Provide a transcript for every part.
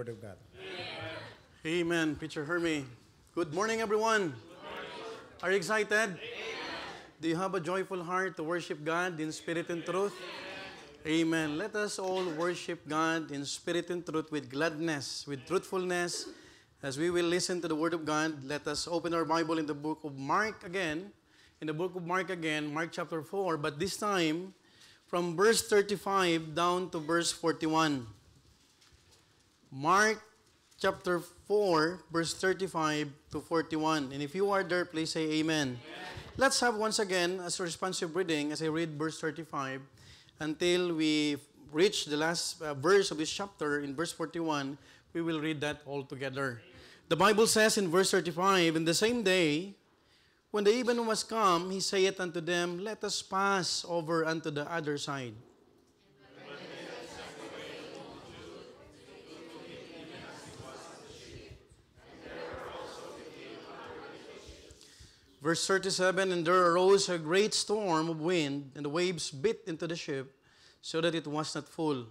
Word of God. Amen. Preacher Hermie. Good morning, everyone. Are you excited? Do you have a joyful heart to worship God in spirit and truth? Amen. Let us all worship God in spirit and truth with gladness, with truthfulness. As we will listen to the Word of God, let us open our Bible in the book of Mark again. In the book of Mark again, Mark chapter 4, but this time from verse 35 down to verse 41. Mark chapter 4, verse 35 to 41. And if you are there, please say amen. Let's have once again as a responsive reading as I read verse 35 until we reach the last verse of this chapter in verse 41. We will read that all together. The Bible says in verse 35, "In the same day, when the even was come, he saith unto them, Let us pass over unto the other side. Verse 37, "And there arose a great storm of wind, and the waves beat into the ship, so that it was not full.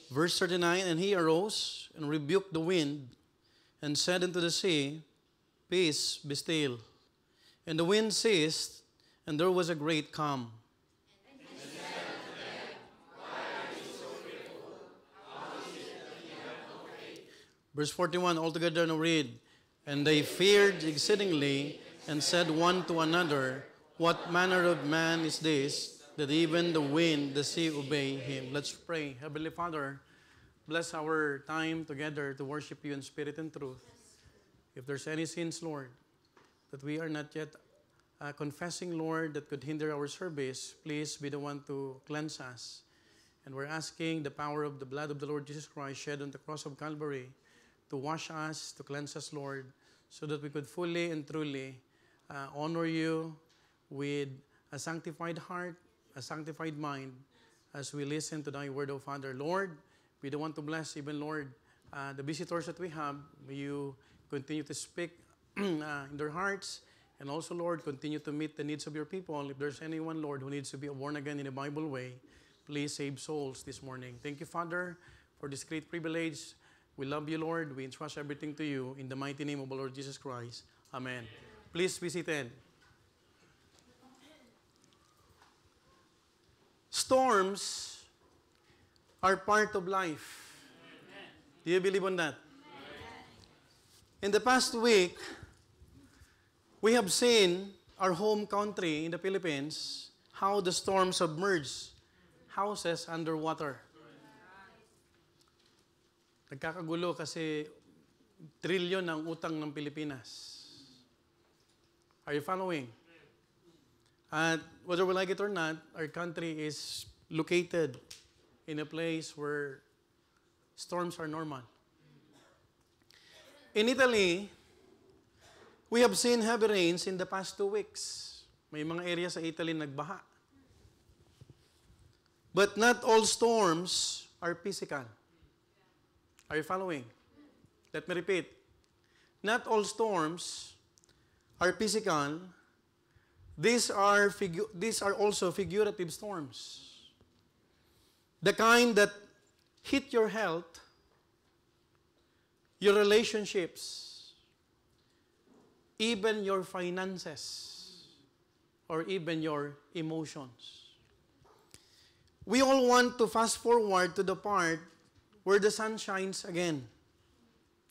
Verse 39, "And he arose and rebuked the wind, and said unto the sea, Peace, be still. And the wind ceased, and there was a great calm. Verse 41, altogether now read. "And they feared exceedingly, and said one to another, What manner of man is this, that even the wind, the sea obey him?" Let's pray. Heavenly Father, bless our time together to worship you in spirit and truth. If there's any sins, Lord, that we are not yet confessing, Lord, that could hinder our service, please be the one to cleanse us. And we're asking the power of the blood of the Lord Jesus Christ shed on the cross of Calvary to wash us, to cleanse us, Lord, so that we could fully and truly honor you with a sanctified heart, a sanctified mind, as we listen to thy word, O Father. Lord, we don't want to bless even, Lord, the visitors that we have. May you continue to speak in their hearts, and also, Lord, continue to meet the needs of your people. If there's anyone, Lord, who needs to be born again in a Bible way, please save souls this morning. Thank you, Father, for this great privilege. We love you, Lord. We entrust everything to you in the mighty name of our Lord Jesus Christ. Amen. Please be seated. Storms are part of life. Do you believe on that? In the past week, we have seen our home country in the Philippines, how the storm submerged houses underwater. Nagkakagulo kasi trilyon ang utang ng Pilipinas. Are you following? And whether we like it or not, our country is located in a place where storms are normal. In Italy, we have seen heavy rains in the past 2 weeks. May mga areas sa Italy nagbaha. But not all storms are physical. Are you following? Let me repeat. Not all storms are physical. These are also figurative storms. The kind that hit your health, your relationships, even your finances, or even your emotions. We all want to fast forward to the part where the sun shines again.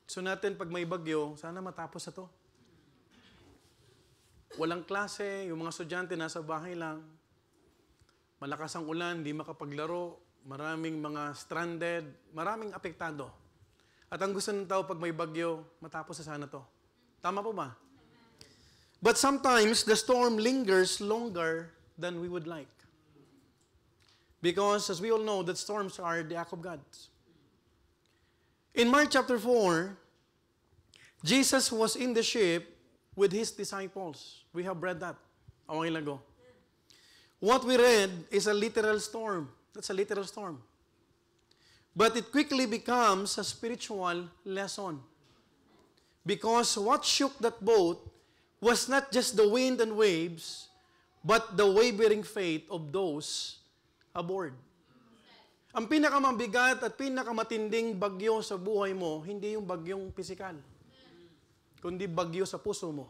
So natin, pag may bagyo, sana matapos na to. Walang klase, yung mga estudyante nasa bahay lang. Malakas ang ulan, hindi makapaglaro. Maraming mga stranded, maraming apektado. At ang gusto ng tao pag may bagyo, matapos na sana to. Tama po ba? But sometimes, the storm lingers longer than we would like. Because, as we all know, that storms are the act of God. In Mark chapter 4, Jesus was in the ship with his disciples. We have read that a while ago. What we read is a literal storm. That's a literal storm. But it quickly becomes a spiritual lesson. Because what shook that boat was not just the wind and waves, but the wavering faith of those aboard. Ang pinakamabigat at pinakamatinding bagyo sa buhay mo, hindi yung bagyong pisikal, kundi bagyo sa puso mo.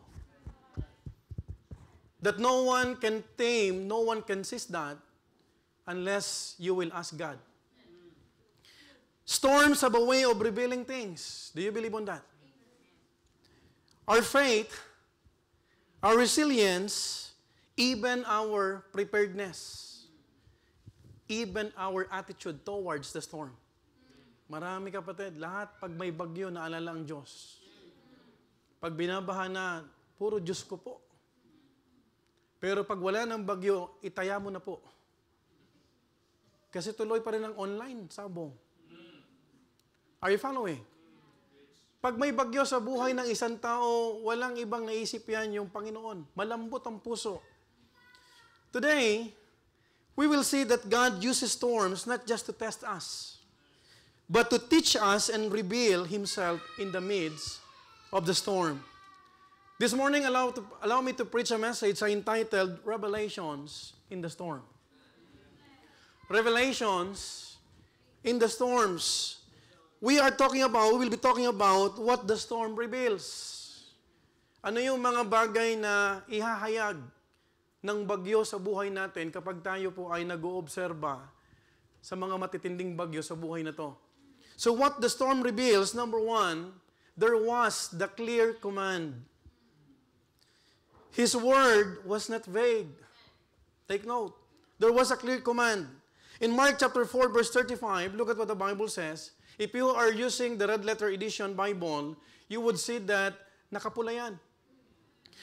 That no one can tame, no one can seize that unless you will ask God. Storms have a way of revealing things. Do you believe on that? Our faith, our resilience, even our preparedness, even our attitude towards the storm. Marami kapatid, lahat pag may bagyo, naalala ang Diyos. Pag binabaha na, puro Diyos ko po. Pero pag wala ng bagyo, itaya mo na po. Kasi tuloy pa rin ang online, sabong. Are you following? Pag may bagyo sa buhay ng isang tao, walang ibang naisip yan yung Panginoon. Malambot ang puso. Today, we will see that God uses storms not just to test us, but to teach us and reveal Himself in the midst of the storm. This morning, allow me to preach a message entitled Revelations in the Storm. Revelations in the storms. We will be talking about what the storm reveals. Ano yung mga bagay na ihahayag ng bagyo sa buhay natin kapag tayo po ay nag-oobserba sa mga matitinding bagyo sa buhay na to. So what the storm reveals, number one, there was the clear command. His word was not vague. Take note. There was a clear command. In Mark chapter 4, verse 35, look at what the Bible says. If you are using the red letter edition Bible, you would see that nakapula yan.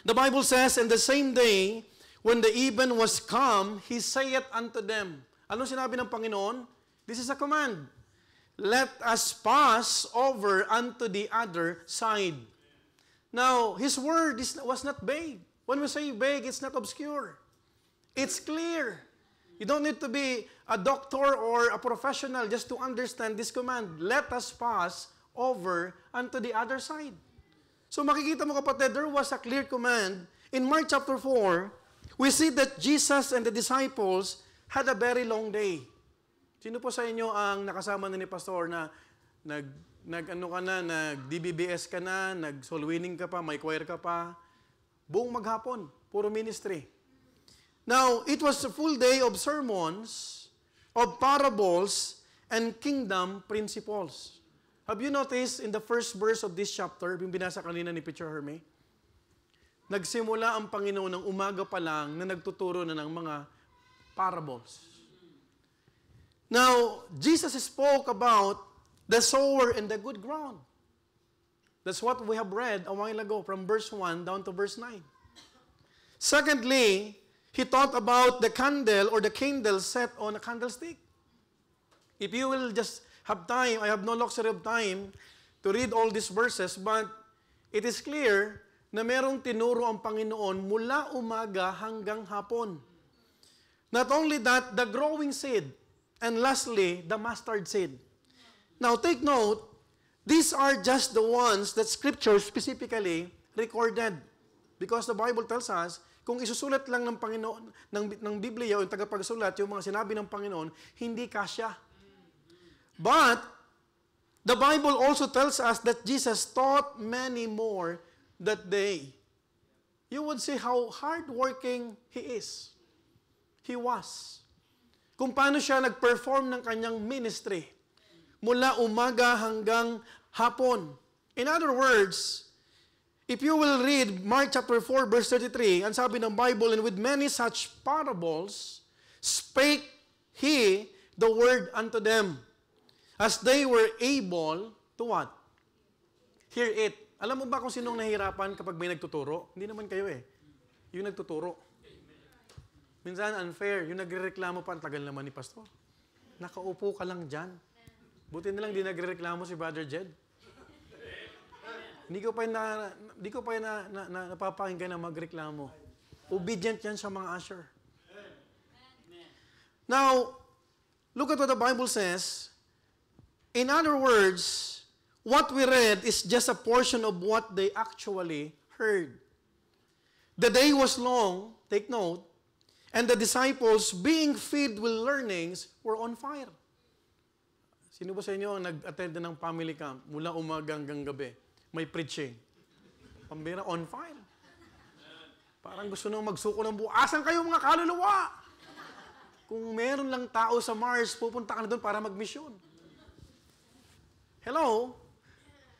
The Bible says, "In the same day, when the even was come, He saith unto them." Ano sinabi ng Panginoon? This is a command. "Let us pass over unto the other side." Now, His word was not vague. When we say vague, it's not obscure. It's clear. You don't need to be a doctor or a professional just to understand this command. Let us pass over unto the other side. So makikita mo kapatid, there was a clear command. In Mark chapter 4, we see that Jesus and the disciples had a very long day. Sino po sa inyo ang nakasama ni Pastor na nag-DBBS ka na, nag-soul winning ka pa, may choir ka pa, buong maghapon, puro ministry. Now, it was a full day of sermons, of parables, and kingdom principles. Have you noticed in the first verse of this chapter, yung binasa kanina ni Preacher Herme, nagsimula ang Panginoon ng umaga pa lang na nagtuturo na ng mga parables. Now, Jesus spoke about the sower and the good ground. That's what we have read a while ago from verse 1 down to verse 9. Secondly, He taught about the candle or the candle set on a candlestick. If you will just have time, I have no luxury of time to read all these verses, but it is clear na merong tinuro ang Panginoon mula umaga hanggang hapon. Not only that, the growing seed, and lastly, the mustard seed. Now take note, these are just the ones that Scripture specifically recorded. Because the Bible tells us, kung isusulat lang ng Panginoon, ng Biblia o yung tagapagsulat, yung mga sinabi ng Panginoon, hindi kasya. But, the Bible also tells us that Jesus taught many more that day. You would see how hardworking He is. He was. Kung paano siya nag-perform ng kanyang ministry mula umaga hanggang hapon. In other words, if you will read Mark chapter 4 verse 33, ang sabi ng Bible, "And with many such parables spake He the word unto them, as they were able to" what? Hear it. Alam mo ba kung sinong nahihirapan kapag may nagtuturo? Hindi naman kayo eh. Yung nagtuturo. Minsan unfair. Yung nagrereklamo pa, ang tagal naman ni Pastor. Nakaupo ka lang dyan. Buti na lang di nagrereklamo si Brother Jed. Hindi ko pa napapakinggan na magreklamo. Obedient yan sa mga usher. Now, look at what the Bible says. In other words, what we read is just a portion of what they actually heard. The day was long, take note, and the disciples, being filled with learnings, were on fire. Sino ba sa inyo ang nag-attend ng family camp mula umaga hanggang gabi? May preaching. Pambira, on fire. Parang gusto nang magsuko ng buo. Asan kayo mga kaluluwa? Kung meron lang tao sa Mars, pupunta ka na doon para mag-mission. Hello?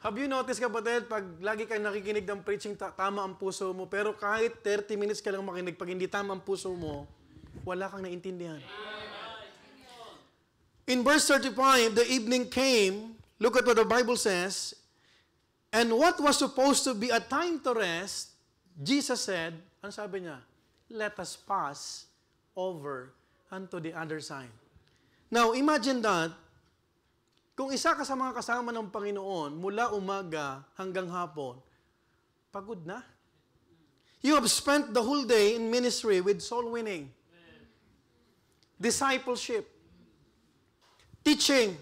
Have you noticed, kapatid, pag lagi kang nakikinig ng preaching, tama ang puso mo, pero kahit 30 minutes ka lang makinig, pag hindi tama ang puso mo, wala kang naintindihan. In verse 35, the evening came, look at what the Bible says, and what was supposed to be a time to rest, Jesus said, ano sabi niya? Let us pass over unto the other side. Now, imagine that, kung isa ka sa mga kasama ng Panginoon, mula umaga hanggang hapon, pagod na. You have spent the whole day in ministry with soul winning, discipleship, teaching.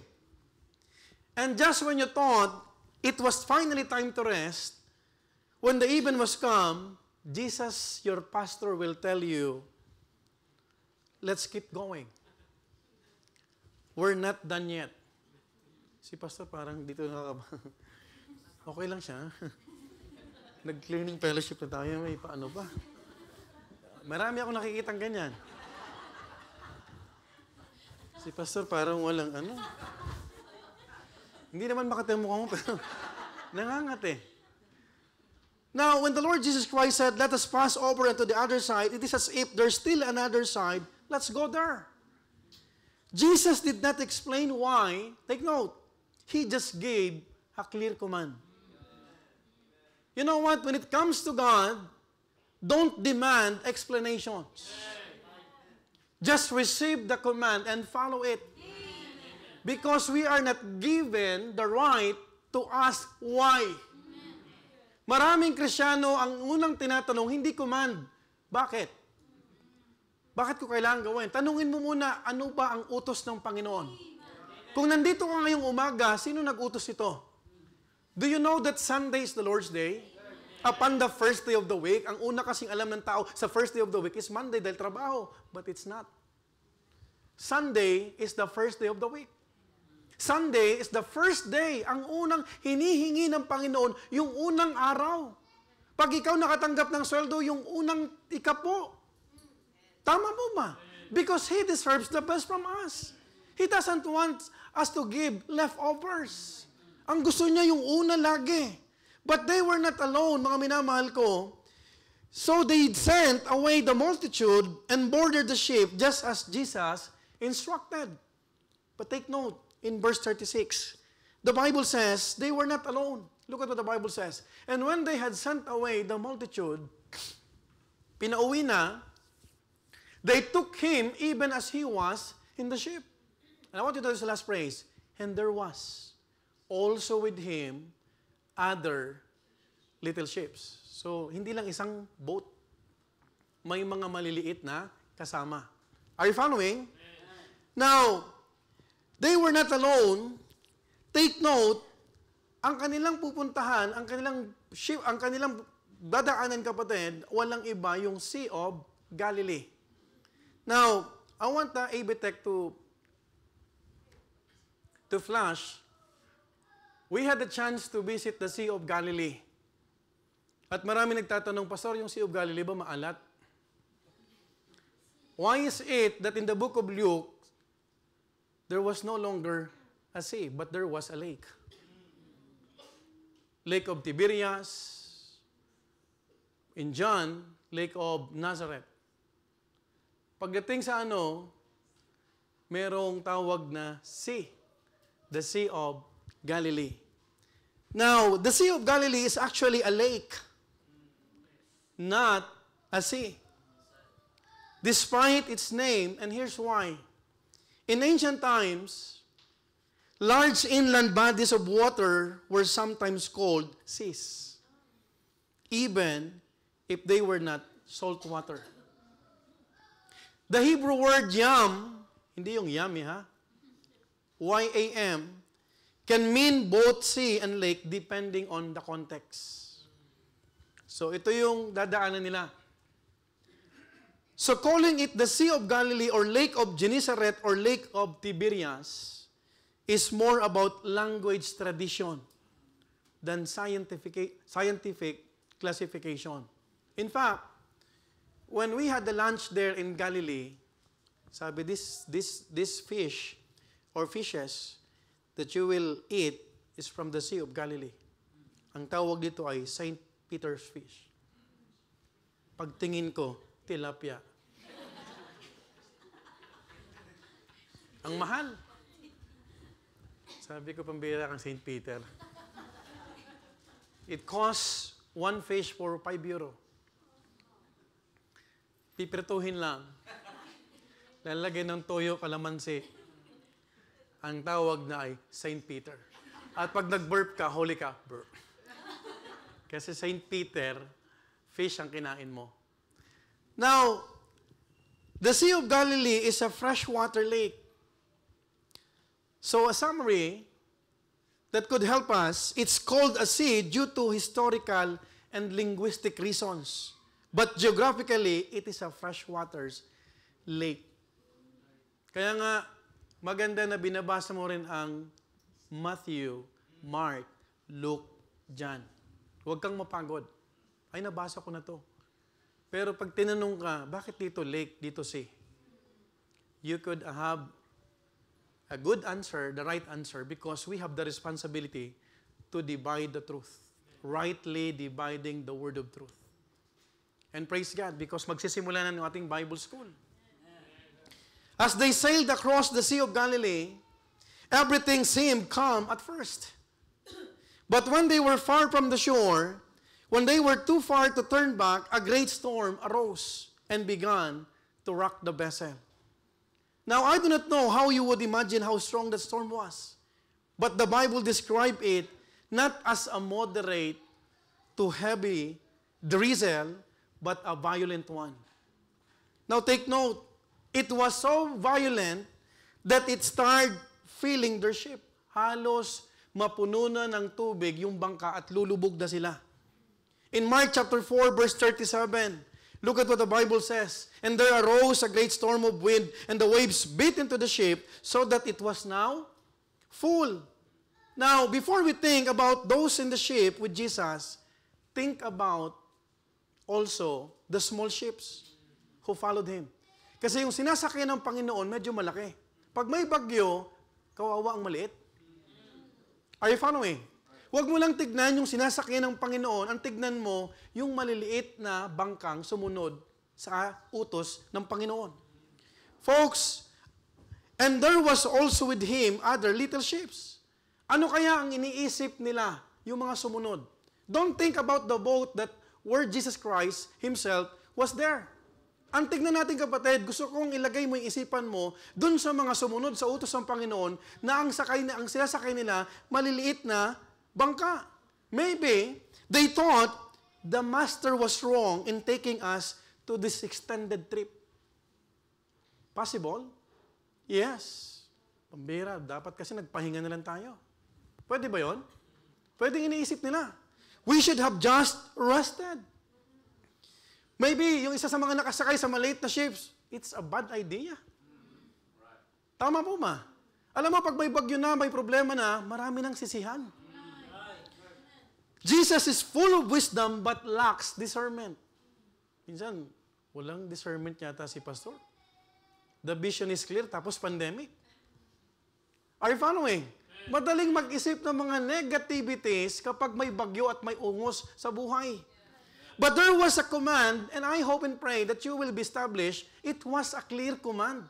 And just when you thought it was finally time to rest, when the even was come, Jesus, your pastor, will tell you, let's keep going. We're not done yet. Si pastor parang dito okay lang siya. Nag-cleaning fellowship na tayo, may paano ba? Marami akong nakikitang ganyan. Si pastor parang walang ano. Hindi naman makati ang mukha mo, pero nangangat eh. Now, when the Lord Jesus Christ said, let us pass over into the other side, it is as if there's still another side. Let's go there. Jesus did not explain why. Take note. He just gave a clear command. You know what? When it comes to God, don't demand explanations. Just receive the command and follow it. Because we are not given the right to ask why. Maraming Kristiyano, ang unang tinatanong, hindi command. Bakit? Bakit ko kailangan gawin? Tanungin mo muna, ano ba ang utos ng Panginoon? Kung nandito ka ngayong umaga, sino nag-utos ito? Do you know that Sunday is the Lord's Day? Upon the first day of the week, ang una kasing alam ng tao sa first day of the week is Monday dahil trabaho. But it's not. Sunday is the first day of the week. Sunday is the first day. Ang unang hinihingi ng Panginoon, yung unang araw. Pag ikaw nakatanggap ng sweldo, yung unang ikapo. Tama mo ba? Because He deserves the best from us. He doesn't want us to give leftovers. Ang gusto niya yung una lagi. But they were not alone, mga minamahal ko. So they sent away the multitude and boarded the ship just as Jesus instructed. But take note, in verse 36, the Bible says they were not alone. Look at what the Bible says. And when they had sent away the multitude, pinauwi na, they took him even as he was in the ship. And I want you to do this last phrase. And there was also with him other little ships. So, hindi lang isang boat. May mga maliliit na kasama. Are you following? Now, they were not alone. Take note, ang kanilang pupuntahan, ang kanilang ship, ang kanilang dadaanan, kapatid, walang iba yung Sea of Galilee. Now, I want the AB Tech to flash. We had the chance to visit the Sea of Galilee. At marami nagtatanong, Pastor, yung Sea of Galilee ba maalat? Why is it that in the book of Luke, there was no longer a sea, but there was a lake? Lake of Tiberias. In John, Lake of Nazareth. Pagdating sa merong tawag na sea. The Sea of Galilee. Now, the Sea of Galilee is actually a lake, not a sea. Despite its name, and here's why. In ancient times, large inland bodies of water were sometimes called seas, even if they were not salt water. The Hebrew word yam, hindi yung yummy ha, Y-A-M, can mean both sea and lake depending on the context. So ito yung dadaanan nila. So calling it the Sea of Galilee or Lake of Gennesaret or Lake of Tiberias is more about language tradition than scientific classification. In fact, when we had the lunch there in Galilee, sabi, this fish or fishes that you will eat is from the Sea of Galilee. Ang tawag dito ay St. Peter's fish. Pagtingin ko, tilapia. Ang mahal. Sabi ko, pambira kang St. Peter. It costs one fish for 5 euro. Piprituhin lang. Lalagyan ng toyo, kalamansi. Ang tawag na ay St. Peter. At pag nag-burp ka, holy ka, burp. Kasi St. Peter, fish ang kinain mo. Now, the Sea of Galilee is a freshwater lake. So a summary that could help us, it's called a sea due to historical and linguistic reasons. But geographically, it is a freshwater lake. Kaya nga, maganda na binabasa mo rin ang Matthew, Mark, Luke, John. Huwag kang mapagod. Ay, nabasa ko na to. Pero pag tinanong ka, bakit dito lake, dito sea? You could have a good answer, the right answer, because we have the responsibility to divide the truth. Rightly dividing the word of truth. And praise God, because magsisimula na ng ating Bible school. As they sailed across the Sea of Galilee, everything seemed calm at first. But when they were far from the shore, when they were too far to turn back, a great storm arose and began to rock the vessel. Now, I do not know how you would imagine how strong that storm was. But the Bible described it not as a moderate to heavy drizzle, but a violent one. Now, take note, it was so violent that it started filling their ship. Halos mapuno na ng tubig yung bangka at lulubog na sila. In Mark chapter 4, verse 37, look at what the Bible says. And there arose a great storm of wind, and the waves beat into the ship, so that it was now full. Now, before we think about those in the ship with Jesus, think about also the small ships who followed Him. Kasi yung sinasakyan ng Panginoon, medyo malaki. Pag may bagyo, kawawa ang maliit. Are you following? Huwag mo lang tignan yung sinasakyan ng Panginoon, ang tignan mo yung maliliit na bangkang sumunod sa utos ng Panginoon. Folks, and there was also with Him other little ships. Ano kaya ang iniisip nila, yung mga sumunod? Don't think about the boat that where Jesus Christ Himself was there. Ang tignan natin kapatid, gusto kong ilagay mo yung isipan mo dun sa mga sumunod sa utos ng Panginoon na ang sinasakay nila maliliit na bangka. Maybe they thought the Master was wrong in taking us to this extended trip. Possible? Yes. Pambira, dapat kasi nagpahinga na lang tayo. Pwede ba yon? Pwede iniisip nila. We should have just rested. Maybe yung isa sa mga nakasakay sa maliit na ships, it's a bad idea. Tama po ma? Alam mo, pag may bagyo na, may problema na, marami nang sisihan. Jesus is full of wisdom but lacks discernment. Minsan, walang discernment yata si pastor. The vision is clear, tapos pandemic. Are you following? Madaling mag-isip ng mga negativities kapag may bagyo at may ungos sa buhay. But there was a command, and I hope and pray that you will be established. It was a clear command.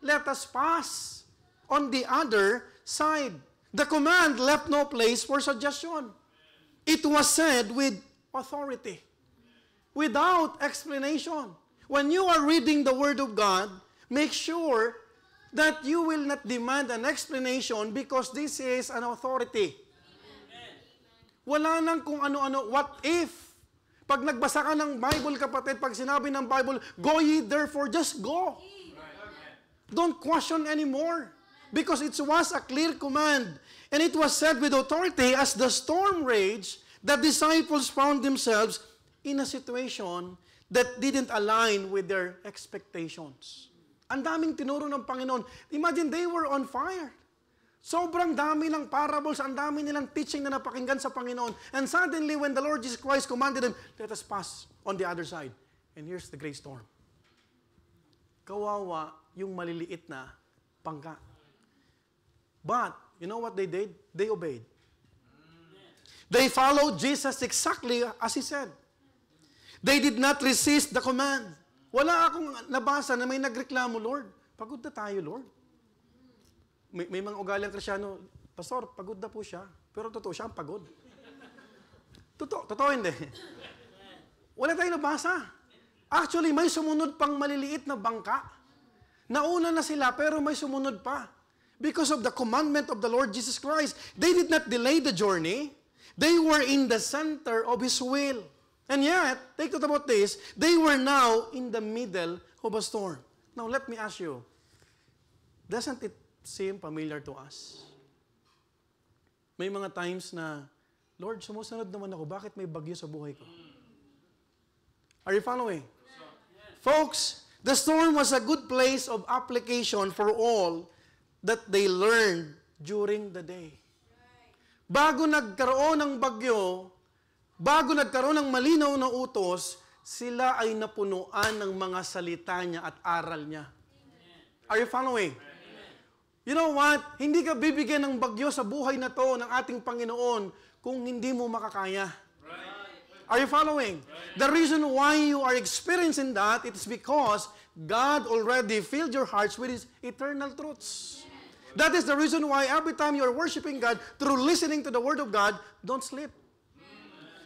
Let us pass on the other side. The command left no place for suggestion. It was said with authority, without explanation. When you are reading the Word of God, make sure that you will not demand an explanation because this is an authority. Wala nang kung ano-ano, what if? Pag nagbasa ka ng Bible, kapatid, pag sinabi ng Bible, go ye therefore, just go. Don't question anymore. Because it was a clear command. And it was said with authority, as the storm raged, the disciples found themselves in a situation that didn't align with their expectations. Ang daming tinuro ng Panginoon. Imagine, they were on fire. Sobrang dami ng parables, ang dami nilang teaching na napakinggan sa Panginoon. And suddenly, when the Lord Jesus Christ commanded them, let us pass on the other side. And here's the great storm. Kawawa yung maliliit na bangka. But, you know what they did? They obeyed. They followed Jesus exactly as He said. They did not resist the command. Wala akong nabasa na may nagreklamo, Lord, pagod na tayo, Lord. May mga ugaling Kristyano, Pastor, pagod na po siya. Pero totoo siya, ang pagod. Totoo hindi. Wala tayong nabasa. Actually, may sumunod pang maliliit na bangka. Nauna na sila, pero may sumunod pa. Because of the commandment of the Lord Jesus Christ, they did not delay the journey. They were in the center of His will. And yet, take note about this, they were now in the middle of a storm. Now, let me ask you, doesn't it seem familiar to us? May mga times na, Lord, sumusunod naman ako, bakit may bagyo sa buhay ko? Are you following? Folks, the storm was a good place of application for all that they learned during the day. Bago nagkaroon ng bagyo, bago nagkaroon ng malinaw na utos, sila ay napunuan ng mga salita niya at aral niya. Are you following? You know what? Hindi ka bibigyan ng bagyo sa buhay na to ng ating Panginoon kung hindi mo makakaya. Are you following? The reason why you are experiencing that, it is because God already filled your hearts with His eternal truths. That is the reason why every time you are worshiping God through listening to the Word of God, don't sleep.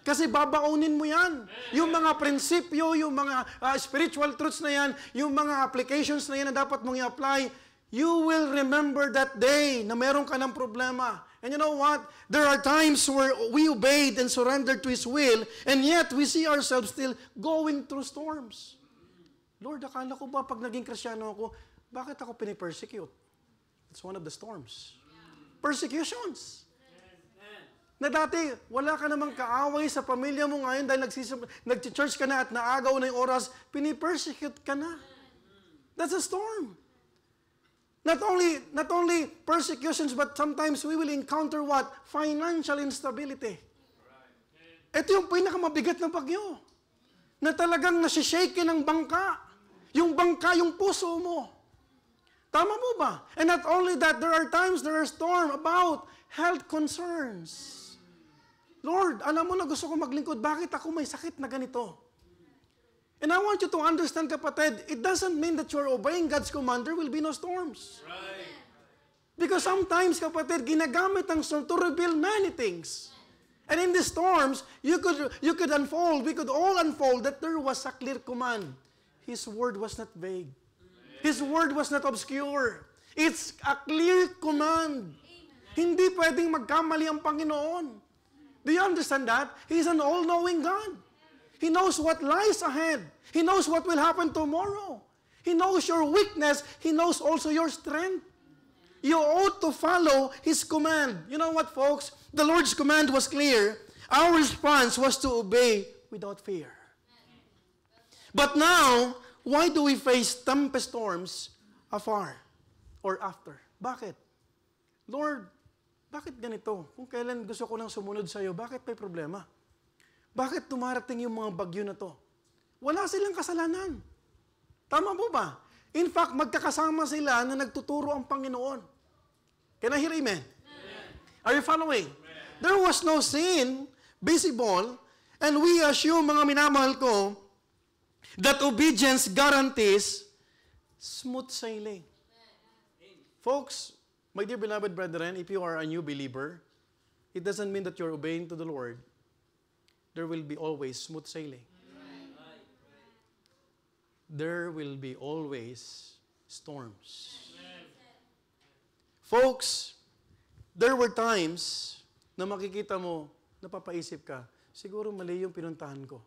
Kasi babaunin mo yan. Yung mga prinsipyo, yung mga spiritual truths na yan, yung mga applications na yan na dapat mong i-apply, you will remember that day na meron ka ng problema. And you know what? There are times where we obeyed and surrendered to His will, and yet we see ourselves still going through storms. Lord, akala ko ba pag naging Kristyano ako, bakit ako pinipersecute? It's one of the storms. Persecutions. Na dati, wala ka namang kaaway sa pamilya mo ngayon dahil nag-church ka na at naagaw na yung oras, pinipersecute ka na. That's a storm. Not only persecutions, but sometimes we will encounter what? Financial instability. Ito yung pinakamabigat na bagyo. Na talagang nasishake ng bangka. Yung bangka, yung puso mo. Tama mo ba? And not only that, there are times there are storm about health concerns. Lord, alam mo na gusto ko maglingkod, bakit ako may sakit na ganito? And I want you to understand, kapatid, it doesn't mean that you're obeying God's command, there will be no storms. Right. Because sometimes, kapatid, ginagamit ang storm to reveal many things. And in the storms, we could all unfold that there was a clear command. His word was not vague. His word was not obscure. It's a clear command. Hindi pwedeng magkamali ang Panginoon. Do you understand that? He's an all-knowing God. He knows what lies ahead. He knows what will happen tomorrow. He knows your weakness. He knows also your strength. You ought to follow His command. You know what, folks? The Lord's command was clear. Our response was to obey without fear. But now, why do we face tempest storms afar or after? Bakit? Lord, bakit ganito? Kung kailan gusto ko nang sumunod sa iyo, bakit may problema? Bakit tumarating yung mga bagyo na to? Wala silang kasalanan. Tama po ba? In fact, magkakasama sila na nagtuturo ang Panginoon. Can I hear amen? Are you following? There was no sin visible, and we assume, mga minamahal ko, that obedience guarantees smooth sailing. Folks, my dear beloved brethren, if you are a new believer, it doesn't mean that you're obeying to the Lord. There will be always smooth sailing. There will be always storms. Folks, there were times na makikita mo, napapaisip ka, siguro mali yung pinuntahan ko.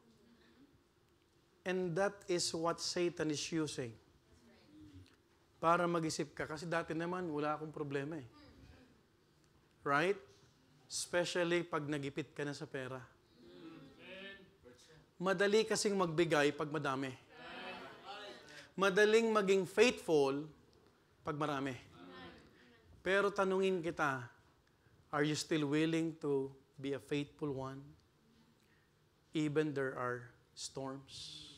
And that is what Satan is using. Para mag-isip ka. Kasi dati naman, wala akong problema eh. Right? Especially pag nagipit ka na sa pera. Madali kasing magbigay pag madami. Madaling maging faithful pag marami. Pero tanungin kita, are you still willing to be a faithful one? Even there are storms.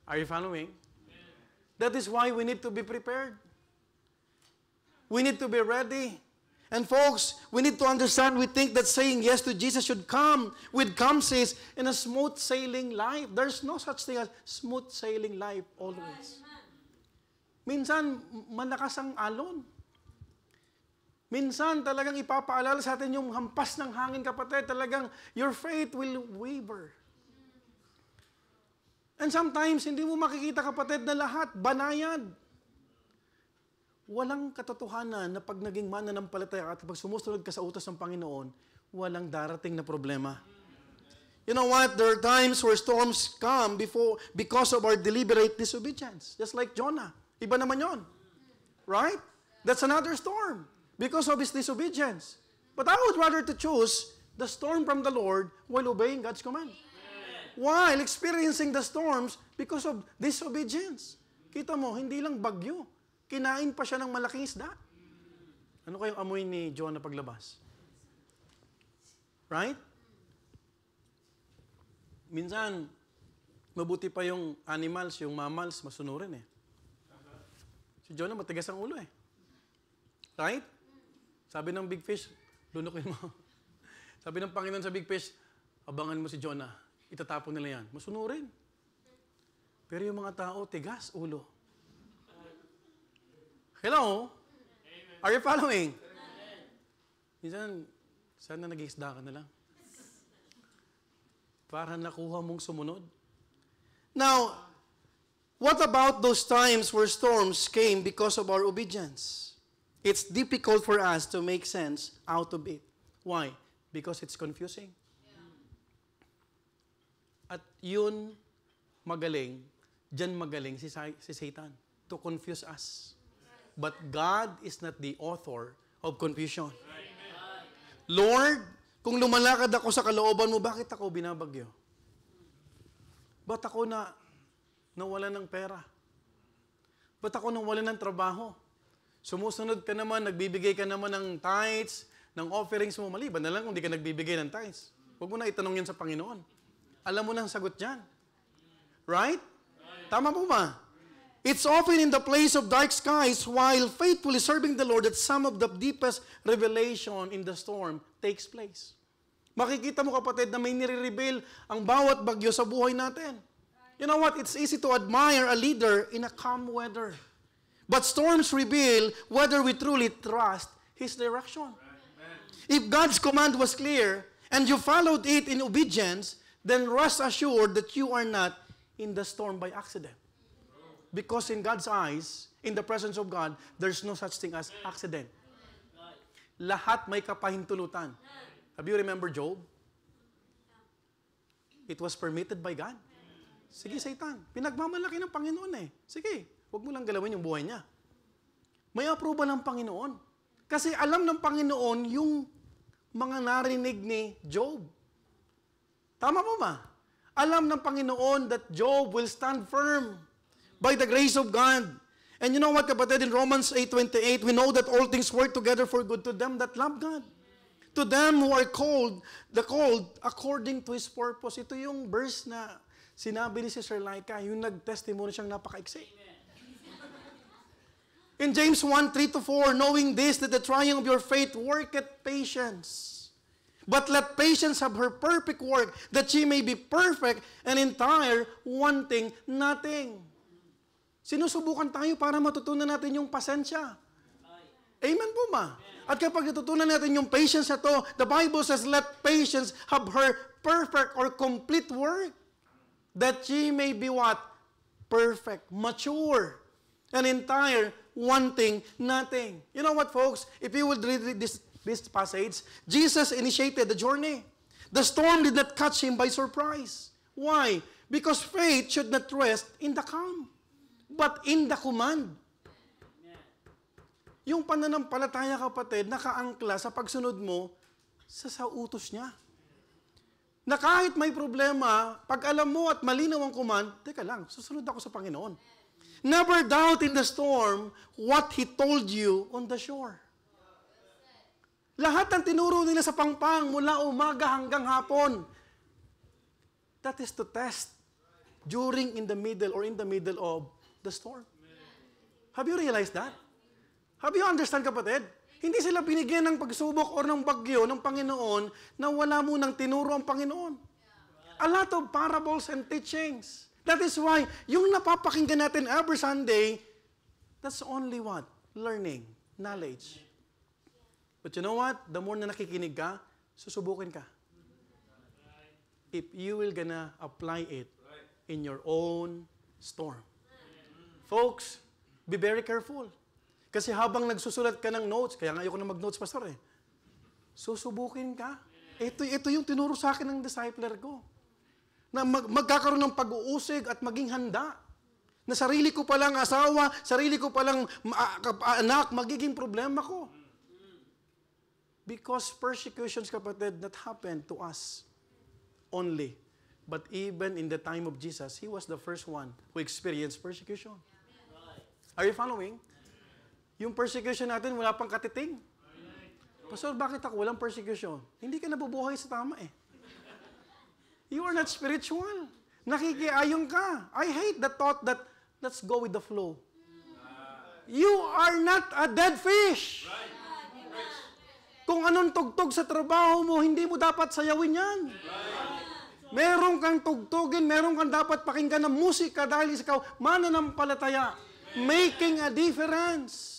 Are you following? That is why we need to be prepared. We need to be ready. And folks, we need to understand, we think that saying yes to Jesus should come with says in a smooth sailing life. There's no such thing as smooth sailing life always. Minsan, malakas ang alon. Minsan, talagang ipapaalala sa atin yung hampas ng hangin, kapatid. Talagang, your faith will waver. And sometimes, hindi mo makikita, kapatid, na lahat, banayad. Walang katotohanan na pag naging mananampalataya at pag sumusunod ka sa utos ng Panginoon, walang darating na problema. You know what? There are times where storms come because of our deliberate disobedience. Just like Jonah. Iba naman yon, right? That's another storm because of his disobedience. But I would rather to choose the storm from the Lord while obeying God's command. While experiencing the storms because of disobedience. Kita mo, hindi lang bagyo. Kinain pa siya ng malaking isda. Ano kayong amoy ni Jonah paglabas? Right? Minsan, mabuti pa yung animals, yung mammals, masunurin eh. Si Jonah, matigas ang ulo eh. Right? Sabi ng big fish, lunukin mo. Sabi ng Panginoon sa big fish, abangan mo si Jonah. Itatapon nila yan. Masunurin. Pero yung mga tao, tigas, ulo. Hello? Amen. Are you following? Amen. Minsan, sana nag-iisda ka na lang. Para nakuha mong sumunod. Now, what about those times where storms came because of our obedience? It's difficult for us to make sense out of it. Why? Because it's confusing. At yun, magaling, dyan magaling si Satan to confuse us. But God is not the author of confusion. Lord, kung lumalakad ako sa kalooban mo, bakit ako binabagyo? Ba't ako nawala ng pera? Ba't ako nawala ng trabaho? Sumusunod ka naman, nagbibigay ka naman ng tithes, ng offerings mo. Maliban na lang kung di ka nagbibigay ng tithes. Huwag mo na itanong yun sa Panginoon. Alam mo na ang sagot dyan. Right? Tama po ba? It's often in the place of dark skies while faithfully serving the Lord that some of the deepest revelation in the storm takes place. Makikita mo, kapatid, na may nire-reveal ang bawat bagyo sa buhay natin. You know what? It's easy to admire a leader in a calm weather. But storms reveal whether we truly trust His direction. If God's command was clear and you followed it in obedience, then rest assured that you are not in the storm by accident. Because in God's eyes, in the presence of God, there's no such thing as accident. Lahat may kapahintulutan. Have you remember Job? It was permitted by God. Sige, Satan. Pinagmamalaki ng Panginoon eh. Sige, huwag mo lang galawin yung buhay niya. May approval ng Panginoon. Kasi alam ng Panginoon yung mga narinig ni Job. Tama po ba? Alam ng Panginoon that Job will stand firm by the grace of God. And you know what, kapatid, in Romans 8:28, we know that all things work together for good to them that love God. To them who are called according to His purpose. Ito yung verse na sinabi ni Sister Laika, yung nag-testimony siyang napaka-iksi. In James 1:3-4, knowing this, that the trying of your faith worketh patience. But let patience have her perfect work, that she may be perfect and entire, wanting nothing. Sinusubukan tayo para matutunan natin yung pasensya. Amen po ba? At kapag natutunan natin yung patience na to, the Bible says, let patience have her perfect or complete work, that she may be what? Perfect, mature, and entire, wanting nothing. You know what, folks? If you would read this passage, Jesus initiated the journey. The storm did not catch him by surprise. Why? Because faith should not rest in the calm, but in the command. Yung pananampalataya, kapatid, nakaangkla sa pagsunod mo sa utos niya. Na kahit may problema, pag alam mo at malinaw ang command, teka lang, susunod ako sa Panginoon. Never doubt in the storm what He told you on the shore. Lahat ng tinuro nila sa pangpang mula umaga hanggang hapon, that is to test during in the middle of the storm. Have you realized that? Have you understand, kapatid? Hindi sila binigyan ng pagsubok o ng bagyo ng Panginoon na wala munang tinuro ang Panginoon. A lot of parables and teachings. That is why, yung napapakinggan natin every Sunday, that's only what? Learning, knowledge. But you know what? The more na nakikinig ka, susubukin ka. If you will gonna apply it in your own storm. Folks, be very careful. Kasi habang nagsusulat ka ng notes, kaya nga ayoko na mag-notes, pastor eh. Susubukin ka. Ito yung tinuro sa akin ng discipler ko. Na magkakaroon ng pag-uusig at maging handa. Na sarili ko palang asawa, sarili ko palang anak, magiging problema ko. Because persecutions, kapatid, that happened to us only. But even in the time of Jesus, He was the first one who experienced persecution. Are you following? Yung persecution natin, wala pang katiting. Pastor, bakit ako walang persecution? Hindi ka nabubuhay sa tama eh. You are not spiritual. Nakikiayong ka. I hate the thought that let's go with the flow. You are not a dead fish. Kung anong tugtog sa trabaho mo, hindi mo dapat sayawin yan. Meron kang tugtugin, meron kang dapat pakinggan ng musika dahil ikaw mananampalataya. Making a difference.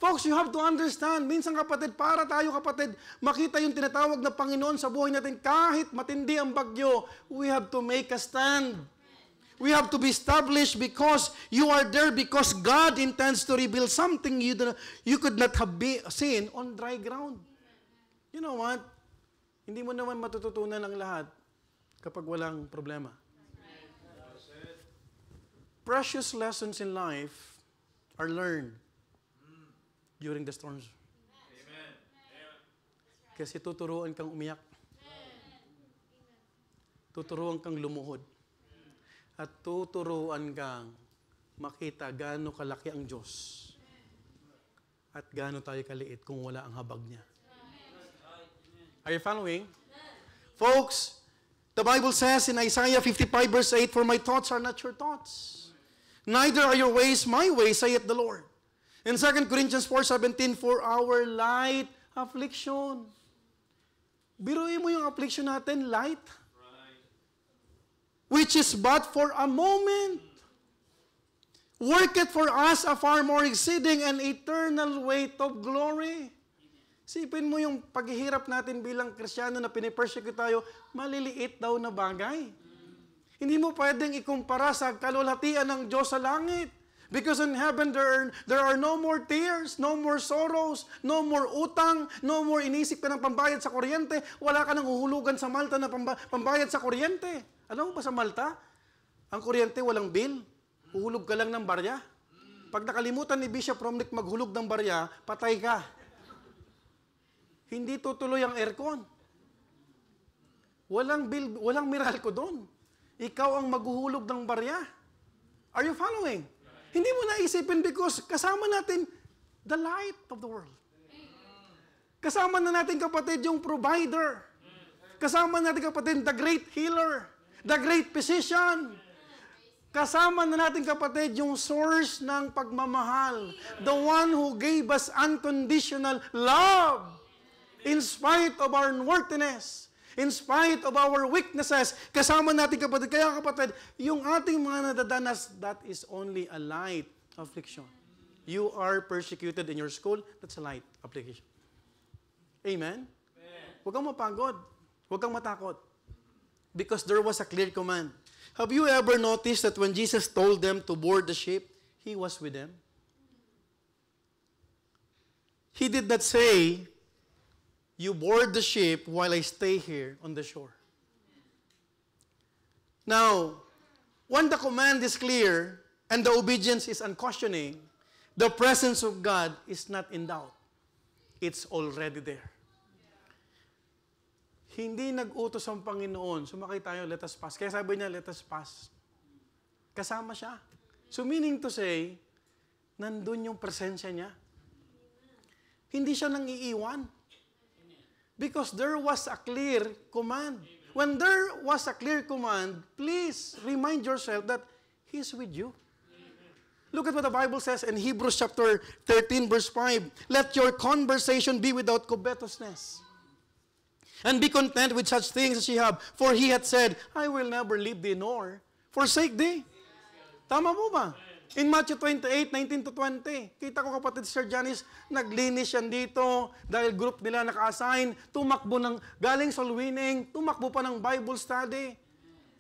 Folks, you have to understand, minsan kapatid, para tayo kapatid, makita yung tinatawag na Panginoon sa buhay natin, kahit matindi ang bagyo, we have to make a stand. We have to be established because you are there because God intends to reveal something you could not have seen on dry ground. You know what? Hindi mo naman matututunan ang lahat kapag walang problema. Precious lessons in life are learned during the storms. Kasi tuturuan kang umiyak. Tuturuan kang lumuhod. At tuturuan kang makita gaano kalaki ang Diyos at gaano tayo kaliit kung wala ang habag niya. Are you following? Folks, the Bible says in Isaiah 55 verse 8, "For my thoughts are not your thoughts, neither are your ways my ways, saith the Lord." In 2 Corinthians 4:17, "For our light affliction." Biruin mo yung affliction natin, light. Which is but for a moment, worketh for us a far more exceeding and eternal weight of glory. Sipin mo yung paghihirap natin bilang Kristiyano na pinipersecute tayo, maliliit daw na bagay. Hindi mo pwedeng ikumpara sa kalulhatian ng Diyos sa langit. Because in heaven, there are no more tears, no more sorrows, no more utang, no more inisip ka ng pambayad sa kuryente, wala ka nang uhulugan sa Malta na pambayad sa kuryente. Alam mo ba sa Malta, ang kuryente walang bill, uhulog ka lang ng barya. Pag nakalimutan ni Bishop Romnick maghulog ng barya, patay ka. Hindi tutuloy ang aircon. Walang bill, walang miracle doon. Ikaw ang maghuhulog ng barya. Are you following? Hindi mo naisipin because kasama natin the light of the world. Kasama na natin kapatid yung provider. Kasama natin kapatid the great healer, the great physician. Kasama na natin kapatid yung source ng pagmamahal. The one who gave us unconditional love. In spite of our unworthiness, in spite of our weaknesses, kasama natin kapatid. Kaya kapatid, yung ating mga nadadanas, that is only a light affliction. You are persecuted in your school, that's a light affliction. Amen? Huwag kang mapagod. Huwag kang matakot. Because there was a clear command. Have you ever noticed that when Jesus told them to board the ship, He was with them? He did not say, "You board the ship while I stay here on the shore." Now, when the command is clear and the obedience is unquestioning, the presence of God is not in doubt. It's already there. Hindi nag-utos ang Panginoon. Sumakay tayo, let us pass. Kaya sabi niya, let us pass. Kasama siya. So meaning to say, nandun yung presensya niya. Hindi siya nang iiwan. Because there was a clear command. When there was a clear command, please remind yourself that He's with you. Look at what the Bible says in Hebrews chapter 13, verse 5. Let your conversation be without covetousness. And be content with such things as ye have. For He hath said, I will never leave thee nor forsake thee. Tama po ba? In Matthew 28, 19 to 20, kita ko kapatid Sir Janice, naglinis yan dito dahil group nila naka-assign, tumakbo ng galing soul winning, tumakbo pa ng Bible study.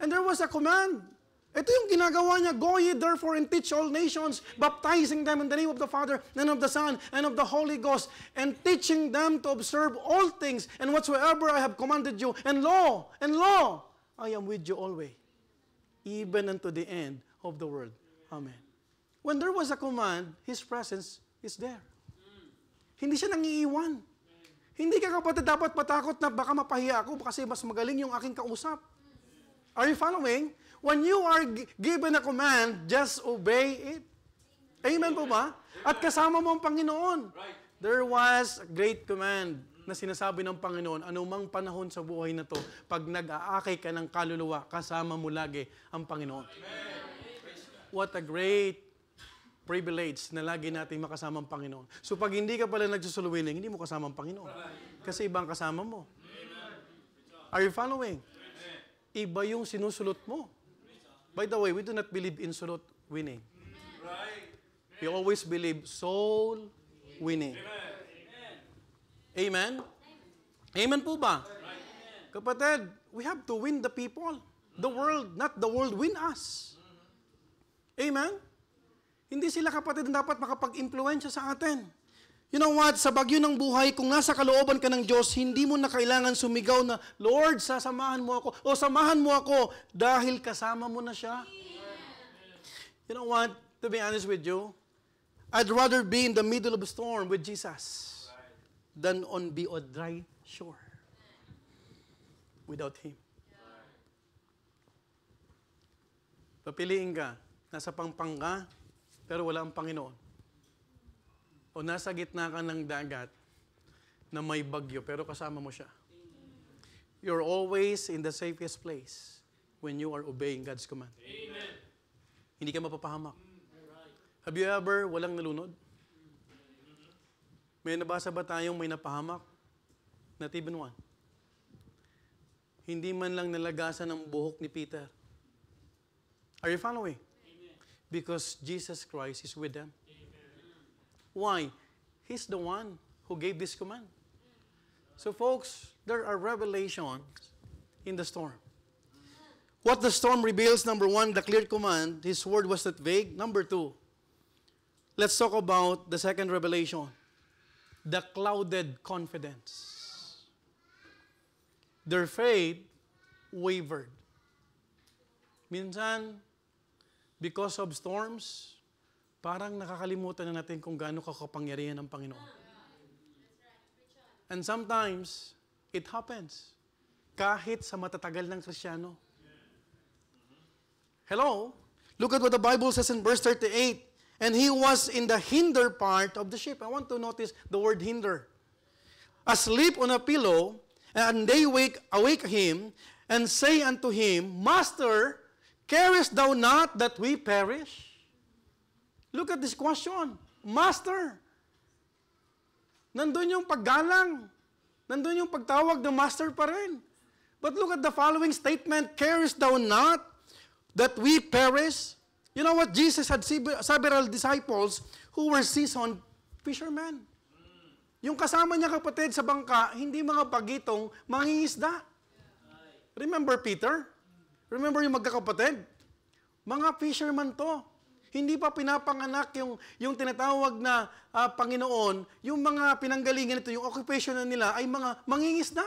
And there was a command. Ito yung ginagawa niya, go ye therefore and teach all nations, baptizing them in the name of the Father, and of the Son, and of the Holy Ghost, and teaching them to observe all things, and whatsoever I have commanded you, and lo, I am with you always, even unto the end of the world. Amen. When there was a command, His presence is there. Hindi siya nangiiwan. Hindi ka kapatid dapat patakot na baka mapahiya ako kasi mas magaling yung aking kausap. Are you following? When you are given a command, just obey it. Amen po ba? At kasama mo ang Panginoon. There was a great command na sinasabi ng Panginoon, anumang panahon sa buhay na to, pag nag-aakay ka ng kaluluwa, kasama mo lagi ang Panginoon. What a great privilege na lagi natin makasama ang Panginoon. So pag hindi ka pala nagsusuluwining, hindi mo kasama ang Panginoon. Kasi ibang kasama mo. Are you following? Iba yung sinusulot mo. By the way, we do not believe in sulot winning. We always believe soul winning. Amen? Amen po ba? Kapatid, we have to win the people. The world, not the world win us. Amen? Hindi sila kapatid na dapat makapag-impluensya sa atin. You know what? Sa bagyo ng buhay, kung nasa kalooban ka ng Diyos, hindi mo na kailangan sumigaw na, Lord, sasamahan mo ako, o samahan mo ako, dahil kasama mo na siya. You know what? To be honest with you, I'd rather be in the middle of a storm with Jesus than be on dry shore without Him. Papiliin ka, nasa pangpang ka, pero wala ang Panginoon. O nasa gitna ka ng dagat na may bagyo, pero kasama mo siya. You're always in the safest place when you are obeying God's command. Amen. Hindi ka mapapahamak. Have you ever walang nalunod? May nabasa ba tayong may napahamak? Not even one. Hindi man lang nalagasan ang buhok ni Peter. Are you following? Amen. Because Jesus Christ is with them. Why? He's the one who gave this command. So folks, there are revelations in the storm. What the storm reveals, number one, the clear command. His word was not vague. Number two, let's talk about the second revelation, the clouded confidence. Their faith wavered. Minsan, because of storms, parang nakakalimutan na natin kung gaano kakapangyarihan ng Panginoon. And sometimes, it happens. Kahit sa matatagal ng Kristiyano. Hello? Look at what the Bible says in verse 38. And he was in the hinder part of the ship. I want to notice the word hinder. Asleep on a pillow, and they awake him, and say unto him, Master, carest thou not that we perish? Look at this question. Master. Nandun yung paggalang. Nandun yung pagtawag ng master pa rin. But look at the following statement. Carest thou not that we perish? You know what? Jesus had several disciples who were seasoned fishermen. Yung kasama niya kapatid sa bangka, hindi mga pagitong mangingisda. Remember Peter? Remember yung magkakapatid? Mga fisherman to. Hindi pa pinapanganak yung tinatawag na Panginoon, yung mga pinanggalingan nito, yung occupation na nila ay mga mangingisda.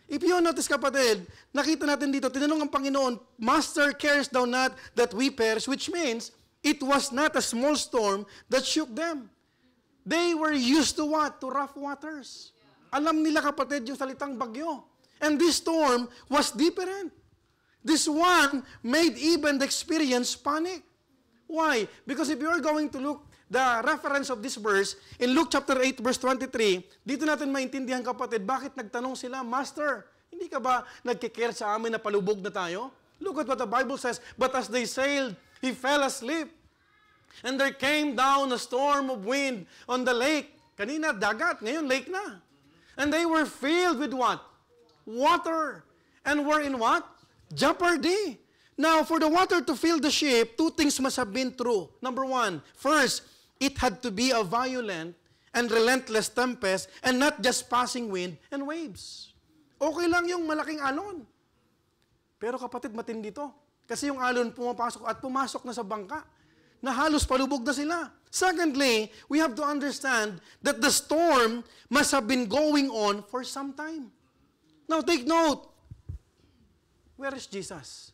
If you notice kapatid, nakita natin dito, tinanong ang Panginoon, Master, carest thou not that we perish? Which means, it was not a small storm that shook them. They were used to what? To rough waters. Alam nila kapatid yung salitang bagyo. And this storm was different. This one made even the experience panic. Why? Because if you are going to look the reference of this verse, in Luke chapter 8, verse 23, dito natin maintindihan, kapatid, bakit nagtanong sila, Master, hindi ka ba nagkikare sa amin na palubog na tayo? Look at what the Bible says. But as they sailed, he fell asleep. And there came down a storm of wind on the lake. Kanina, dagat. Ngayon, lake na. And they were filled with what? Water. And were in what? Jeopardy. Now, for the water to fill the ship, two things must have been true. Number one, first, it had to be a violent and relentless tempest and not just passing wind and waves. Okay lang yung malaking alon. Pero kapatid, matindi to. Kasi yung alon pumapasok at pumasok na sa bangka na halos palubog na sila. Secondly, we have to understand that the storm must have been going on for some time. Now, take note. Where is Jesus?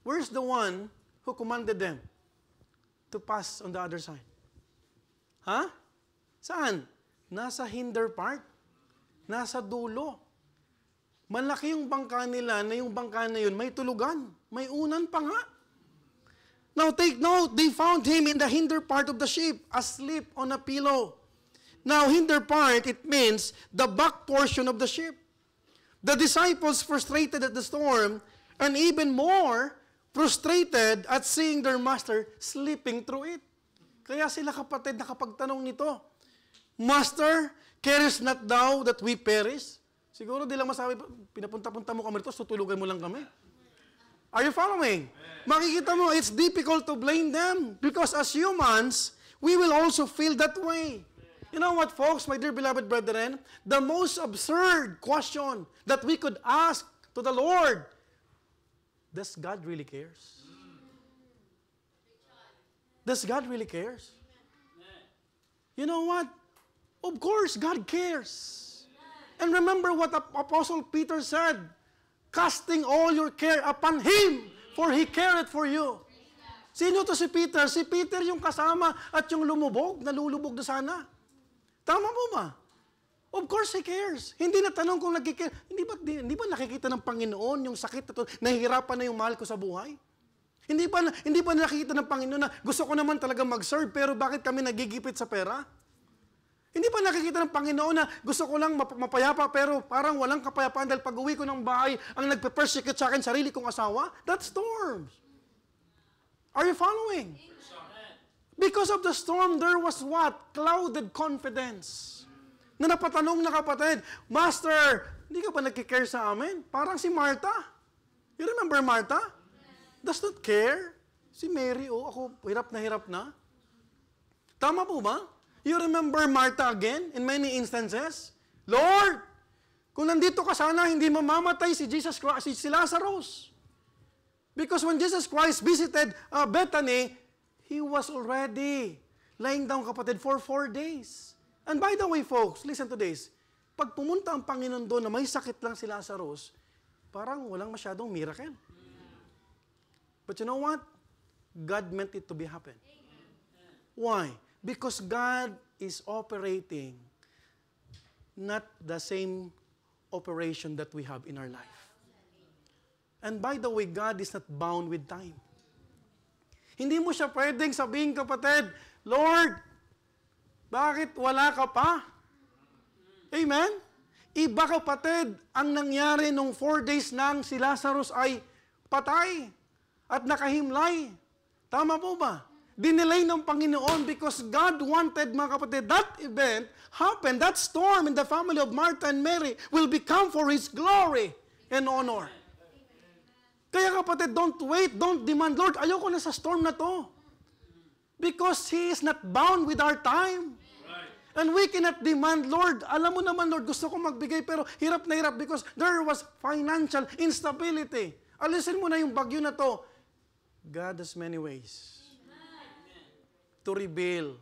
Where's the one who commanded them to pass on the other side? Ha? Saan? Nasa hinder part. Nasa dulo. Malaki yung bangka nila na yung bangka na yun may tulugan. May unan pa nga. Now take note, they found him in the hinder part of the ship, asleep on a pillow. Now hinder part, it means the back portion of the ship. The disciples frustrated at the storm and even more frustrated at seeing their master sleeping through it. Kaya sila, kapatid, nakapagtanong nito, Master, carest not thou that we perish? Siguro di lang masabi, pinapunta-punta mo kami rito, tutulugan mo lang kami. Are you following? Makikita mo, it's difficult to blame them because as humans, we will also feel that way. You know what, folks, my dear beloved brethren? The most absurd question that we could ask to the Lord, does God really cares? Does God really cares? You know what? Of course, God cares. And remember what Apostle Peter said, casting all your care upon Him, for He careth for you. Sino to si Peter? Si Peter yung kasama at yung lumubog, nalulubog na sana. Tama po ba? Of course He cares. Hindi na tanong kung nagkikare. Hindi ba nakikita ng Panginoon yung sakit na nahihirapan na yung mahal ko sa buhay? Hindi ba nakikita ng Panginoon na gusto ko naman talaga mag-serve pero bakit kami nagigipit sa pera? Hindi ba nakikita ng Panginoon na gusto ko lang mapayapa pero parang walang kapayapaan dahil pag-uwi ko ng bahay ang nagpe-persecute sa akin sarili kong asawa? That's storms. Are you following? Because of the storm, there was what? Clouded confidence. Na napatanong na, kapatid, Master, hindi ka ba nagkikare sa amin? Parang si Martha. You remember Martha? Does not care. Si Mary, ako hirap na. Tama po ba? You remember Martha again in many instances? Lord, kung nandito ka sana, hindi mamamatay si Jesus Christ, si Lazarus. Because when Jesus Christ visited Bethany, He was already lying down, kapatid, for 4 days. And by the way, folks, listen to this. Pag pumunta ang Panginoon doon na may sakit lang si Lazarus, parang walang masyadong miracle. But you know what? God meant it to be happen. Why? Because God is operating not the same operation that we have in our life. And by the way, God is not bound with time. Hindi mo siya pwedeng sabihin, kapatid, Lord, bakit wala ka pa? Amen? Iba, kapatid, ang nangyari nung 4 days nang si Lazarus ay patay at nakahimlay. Tama po ba? Dinelay ng Panginoon because God wanted, mga kapatid, that event happen, that storm in the family of Martha and Mary will become for His glory and honor. Kaya, kapatid, don't wait, don't demand, Lord, ayoko na sa storm na to. Because He is not bound with our time. And we cannot demand, Lord, alam mo naman, Lord, gusto ko magbigay pero hirap na hirap because there was financial instability. Alisin mo na yung bagyo na to. God has many ways to reveal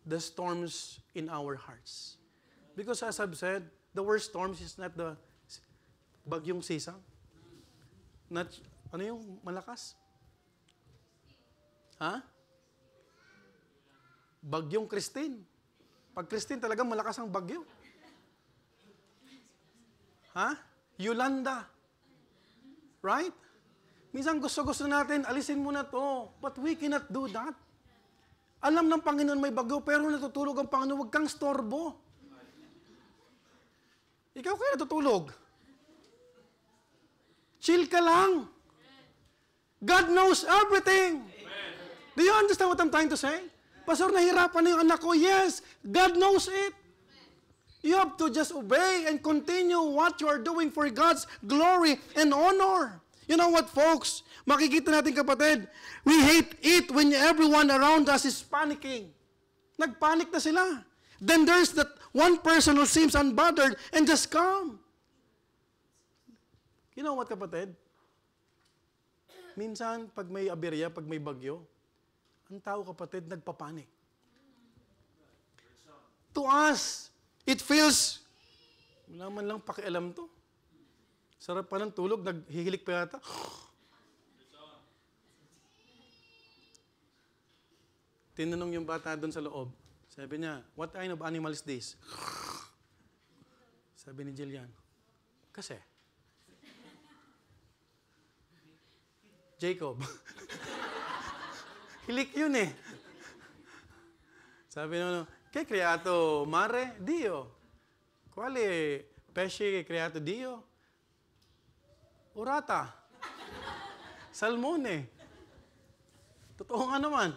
the storms in our hearts. Because as I've said, the worst storms is not the bagyong sisang. Not, ano yung malakas? Ha? Bagyong Christine. Pag Christine, talagang malakas ang bagyo. Yolanda. Right? Minsan gusto-gusto natin, alisin mo na to. But we cannot do that. Alam ng Panginoon may bagyo, pero natutulog ang Panginoon, huwag kang storbo. Ikaw kaya natutulog. Chill ka lang. God knows everything. Do you understand what I'm trying to say? Pastor, nahirapan na yung anak ko. Yes, God knows it. You have to just obey and continue what you are doing for God's glory and honor. You know what, folks? Makikita natin, kapatid, we hate it when everyone around us is panicking. Nagpanic na sila. Then there's that one person who seems unbothered and just calm. You know what, kapatid? Minsan, pag may aberya, pag may bagyo, ang tao, kapatid, nagpapanik. To us, it feels, wala man lang pakialam to. Sarap pa ng tulog, naghihilik pa yata. Tinanong yung bata doon sa loob. Sabi niya, what kind of animal is this? Sabi ni Jillian, kasi. Jacob. Hilik yun eh. Sabi niya, che creato mare? Dio. Quale pesce creato Dio? Urata. Salmone. Totoo nga naman.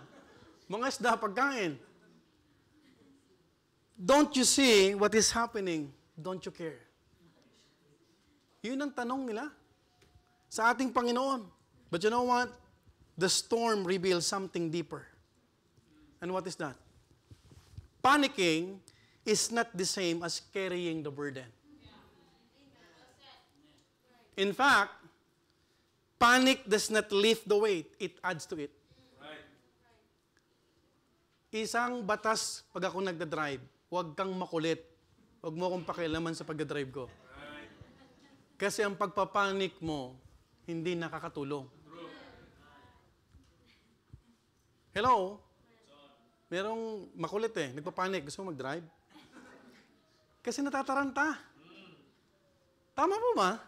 Mga isda, pagkain. Don't you see what is happening? Don't you care? Yun ang tanong nila sa ating Panginoon. But you know what? The storm reveals something deeper. And what is that? Panicking is not the same as carrying the burden. In fact, panic does not lift the weight, it adds to it. Isang batas pag ako nagdadrive, huwag kang makulit. Huwag mo akong pakialaman sa pagdadrive ko. Kasi ang pagpapanik mo, hindi nakakatulong. Hello? Merong makulit eh, nagpapanik, gusto mo mag-drive? Kasi natataranta. Tama po ba?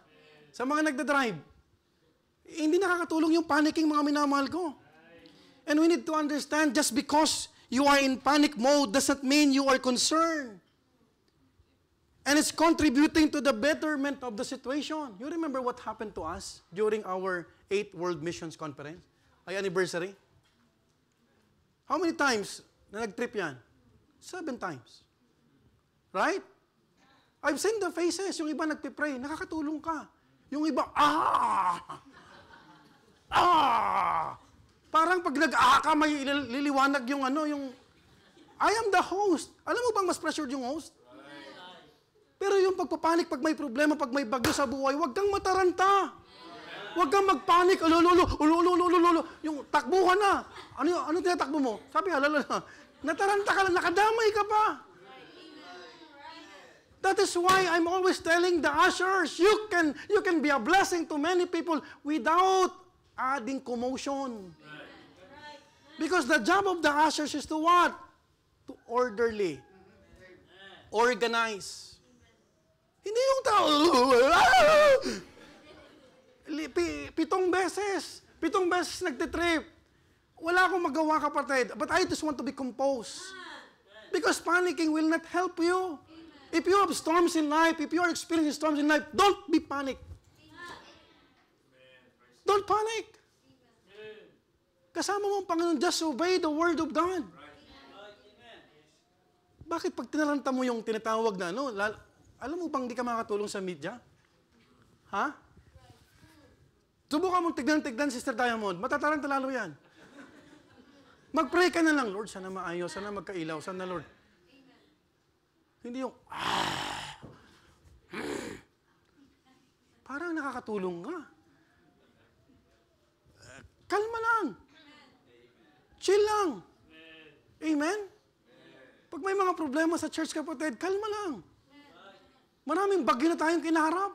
Sa mga nagdadrive, hindi nakakatulong yung panicking, mga minamahal ko. And we need to understand, just because you are in panic mode does not mean you are concerned. And it's contributing to the betterment of the situation. You remember what happened to us during our 8th World Missions Conference? Ay anniversary? How many times na nag-trip yan? 7 times. Right? I've seen the faces. Yung iba nagpipray, nakakatulong ka. Yung iba, parang pag nag-ka, may liliwanag yung yung, I am the host. Alam mo bang mas pressured yung host? Pero yung pagpapanik, pag may problema, pag may bagyo sa buhay, huwag kang mataranta. Huwag kang magpanik. Yung takbuhan na. Ano tinatakbo mo? Sabi, nataranta ka lang, nakadamay ka pa. That is why I'm always telling the ushers, you can be a blessing to many people without adding commotion. Because the job of the ushers is to what? To orderly. Organize. Hindi yung tao, 7 beses nagtitrip. Wala akong magawa, kapatid. But I just want to be composed. Because panicking will not help you. If you have storms in life, if you are experiencing storms in life, don't be panicked. Don't panic. Kasama mo ang Panginoon, just obey the Word of God. Bakit pag tinaranta mo yung tinatawag na alam mo bang di ka makakatulong sa media? Ha? Subukan mong tignan, Sister Diamond. Matataranta lalo yan. Mag-pray ka na lang, Lord, sana maayos, sana magkailaw, sana, Lord. Hindi yung, parang nakakatulong nga. Kalma lang. Chill lang. Amen? Pag may mga problema sa church, kapatid, kalma lang. Maraming bagyo na tayong kinaharap.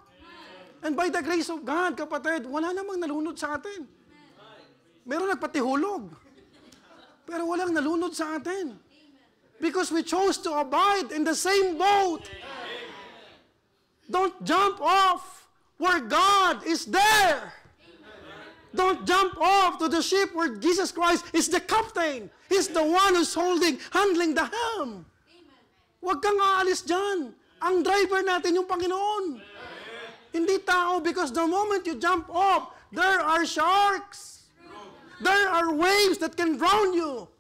And by the grace of God, kapatid, wala namang nalunod sa atin. Meron nagpatihulog. Pero walang nalunod sa atin. Because we chose to abide in the same boat. Don't jump off where God is there. Don't jump off to the ship where Jesus Christ is the captain. He's the one who's handling the helm. Huwag kang aalis dyan. Ang driver natin yung Panginoon. Hindi tao, because the moment you jump off, there are sharks. There are waves that can drown you.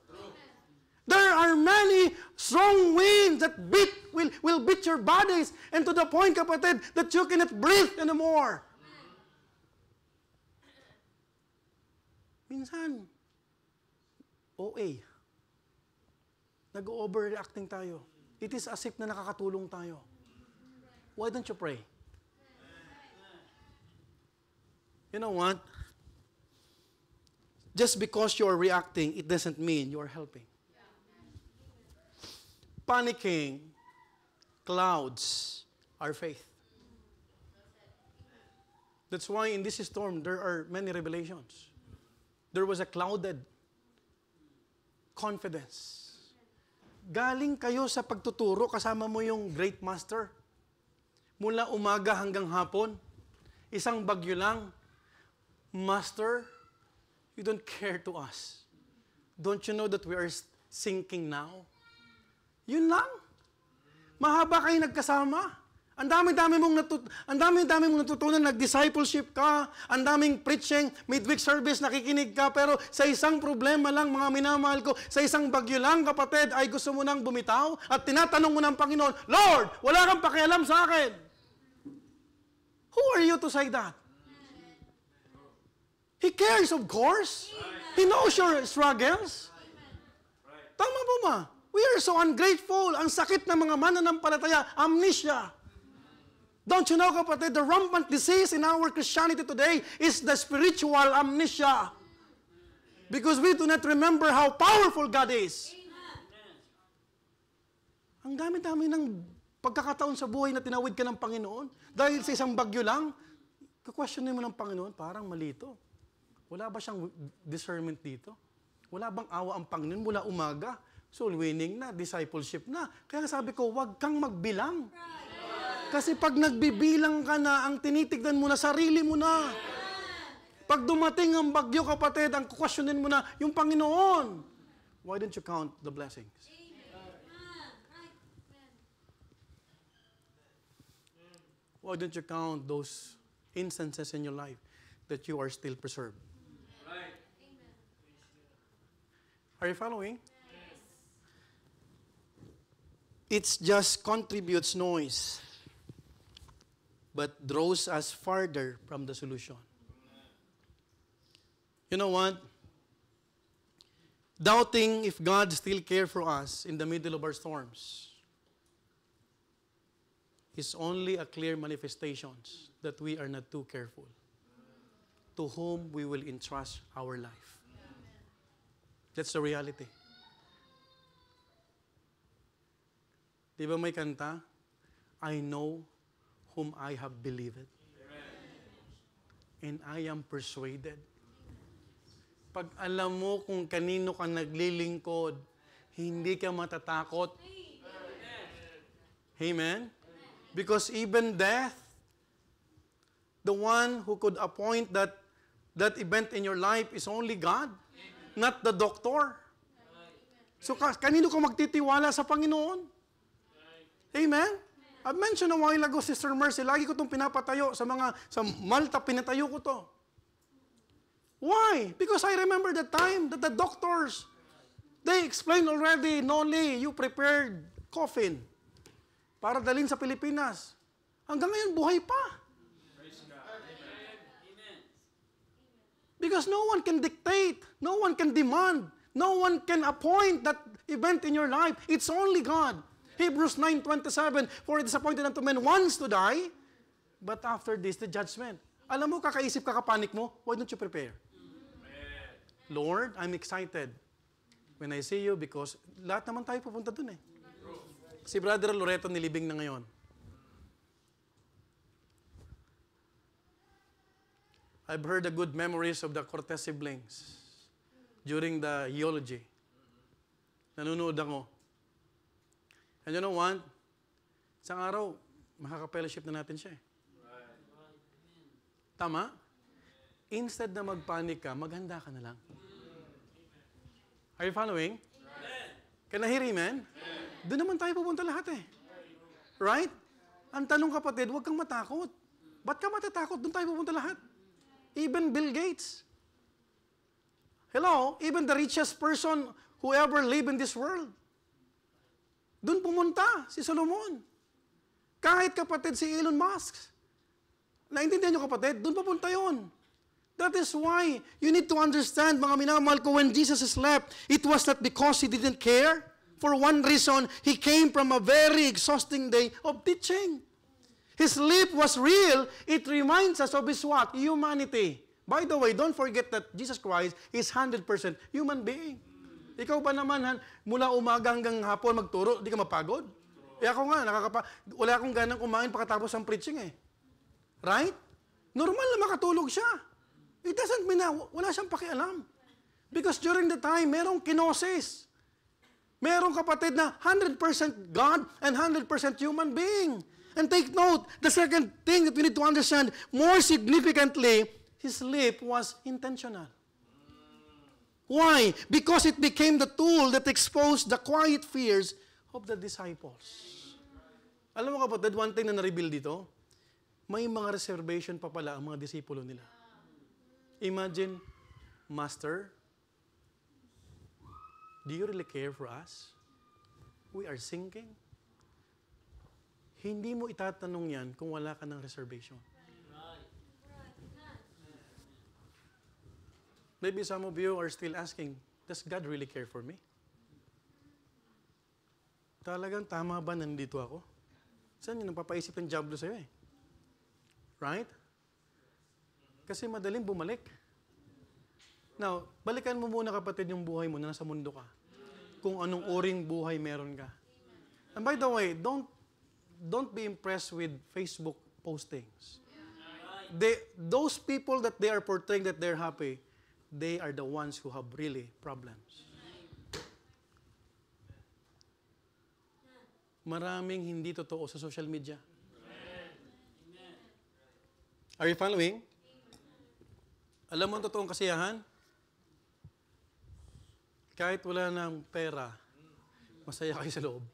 There are many strong winds that will beat your bodies, and to the point, kapatid, that you cannot breathe anymore. Minsan, OA. Nag-overreacting tayo. It is as if na nakakatulong tayo. Why don't you pray? You know what? Just because you are reacting, it doesn't mean you are helping. Panicking clouds our faith. That's why in this storm, there are many revelations. There was a clouded confidence. Galing kayo sa pagtuturo, kasama mo yung great master. Mula umaga hanggang hapon, isang bagyo lang. Master, you don't care to us. Don't you know that we are sinking now? Yun lang. Mahaba kayo nagkasama. Ang dami-dami mong natutunan, nag-discipleship ka, ang daming preaching, midweek service, nakikinig ka, pero sa isang problema lang, mga minamahal ko, sa isang bagyo lang, kapatid, ay gusto mo nang bumitaw, at tinatanong mo ng Panginoon, Lord, wala kang pakialam sa akin. Who are you to say that? He cares, of course. He knows your struggles. Tama po ba? We are so ungrateful. Ang sakit ng mga mananampalataya, amnesia. Don't you know, kapatid, the rampant disease in our Christianity today is the spiritual amnesia. Because we do not remember how powerful God is. Ang dami-dami ng pagkakataon sa buhay na tinawid ka ng Panginoon. Dahil sa isang bagyo lang, kukwestiyonin mo ng Panginoon, parang malito. Wala ba siyang discernment dito? Wala bang awa ang Panginoon mula umaga? Soul winning na, discipleship na. Kaya sabi ko, huwag kang magbilang. Kasi pag nagbibilang ka na, ang tinitignan mo na, sarili mo na. Pag dumating ang bagyo, kapatid, ang kukwestiyonin mo na, yung Panginoon. Why don't you count the blessings? Why don't you count those instances in your life that you are still preserved? Are you following? It just contributes noise, but draws us farther from the solution. You know what? Doubting if God still cares for us in the middle of our storms is only a clear manifestation that we are not too careful to whom we will entrust our life. That's the reality. Di ba may kanta? I know whom I have believed. And I am persuaded. Pag alam mo kung kanino ka naglilingkod, hindi ka matatakot. Amen? Because even death, the one who could appoint that event in your life is only God, not the doctor. So kanino ka magtitiwala sa Panginoon? Amen? I've mentioned a while ago, Sister Mercy, lagi ko itong pinapatayo sa Malta, pinatayo ko to. Why? Because I remember the time that the doctors, they explained already, Noli, you prepared coffin para dalhin sa Pilipinas. Hanggang ngayon, buhay pa. Because no one can dictate, no one can demand, no one can appoint that event in your life. It's only God. Hebrews 9:27, for it is appointed unto men once to die, but after this, the judgment. Alam mo, kakaisip ka, kapanik mo, why don't you prepare? Amen. Lord, I'm excited when I see you because lahat naman tayo pupunta dun eh. Si Brother Loreto nilibing na ngayon. I've heard the good memories of the Cortez siblings during the eulogy. Nanonood ako. And you know what? Isang araw, makaka-fellowship na natin siya eh. Tama? Instead na mag-panic ka, maghanda ka na lang. Are you following? Can I hear amen? Doon naman tayo pupunta lahat eh. Right? Ang tanong kapatid, huwag kang matakot. Ba't ka matatakot? Doon tayo pupunta lahat. Even Bill Gates. Hello? Even the richest person who ever lived in this world. Doon pumunta si Solomon. Kahit kapatid si Elon Musk. Naintindihan nyo kapatid? Doon papunta yun. That is why you need to understand, mga minamahal ko, when Jesus slept, it was not because He didn't care. For one reason, He came from a very exhausting day of teaching. His sleep was real. It reminds us of His what? Humanity. By the way, don't forget that Jesus Christ is 100% human being. Ikaw ba naman, mula umaga hanggang hapon magturo, di ka mapagod? Eh ako nga, wala akong ganang kumain pagkatapos ng preaching eh. Right? Normal na makatulog siya. It doesn't mean na wala siyang pakialam. Because during the time, merong kenosis. Merong kapatid na 100% God and 100% human being. And take note, the second thing that we need to understand, more significantly, his sleep was intentional. Why? Because it became the tool that exposed the quiet fears of the disciples. Alam mo kapatid, one thing na na-reveal dito, may mga reservation pa pala ang mga disipulo nila. Imagine, Master, do you really care for us? We are sinking. Hindi mo itatanong yan kung wala ka ng reservation. Maybe some of you are still asking, does God really care for me? Talagang tama ba nandito ako? Saan yun ang papaisip ng diablo sa'yo eh? Right? Kasi madaling bumalik. Now, balikan mo muna kapatid yung buhay mo na nasa mundo ka. Kung anong uring buhay meron ka. And by the way, don't be impressed with Facebook postings. Those people that they are portraying that they're happy, they are the ones who have really problems. Maraming hindi totoo sa social media. Are you following? Alam mo ang totoong kasiyahan? Kahit wala ng pera, masaya kayo sa loob.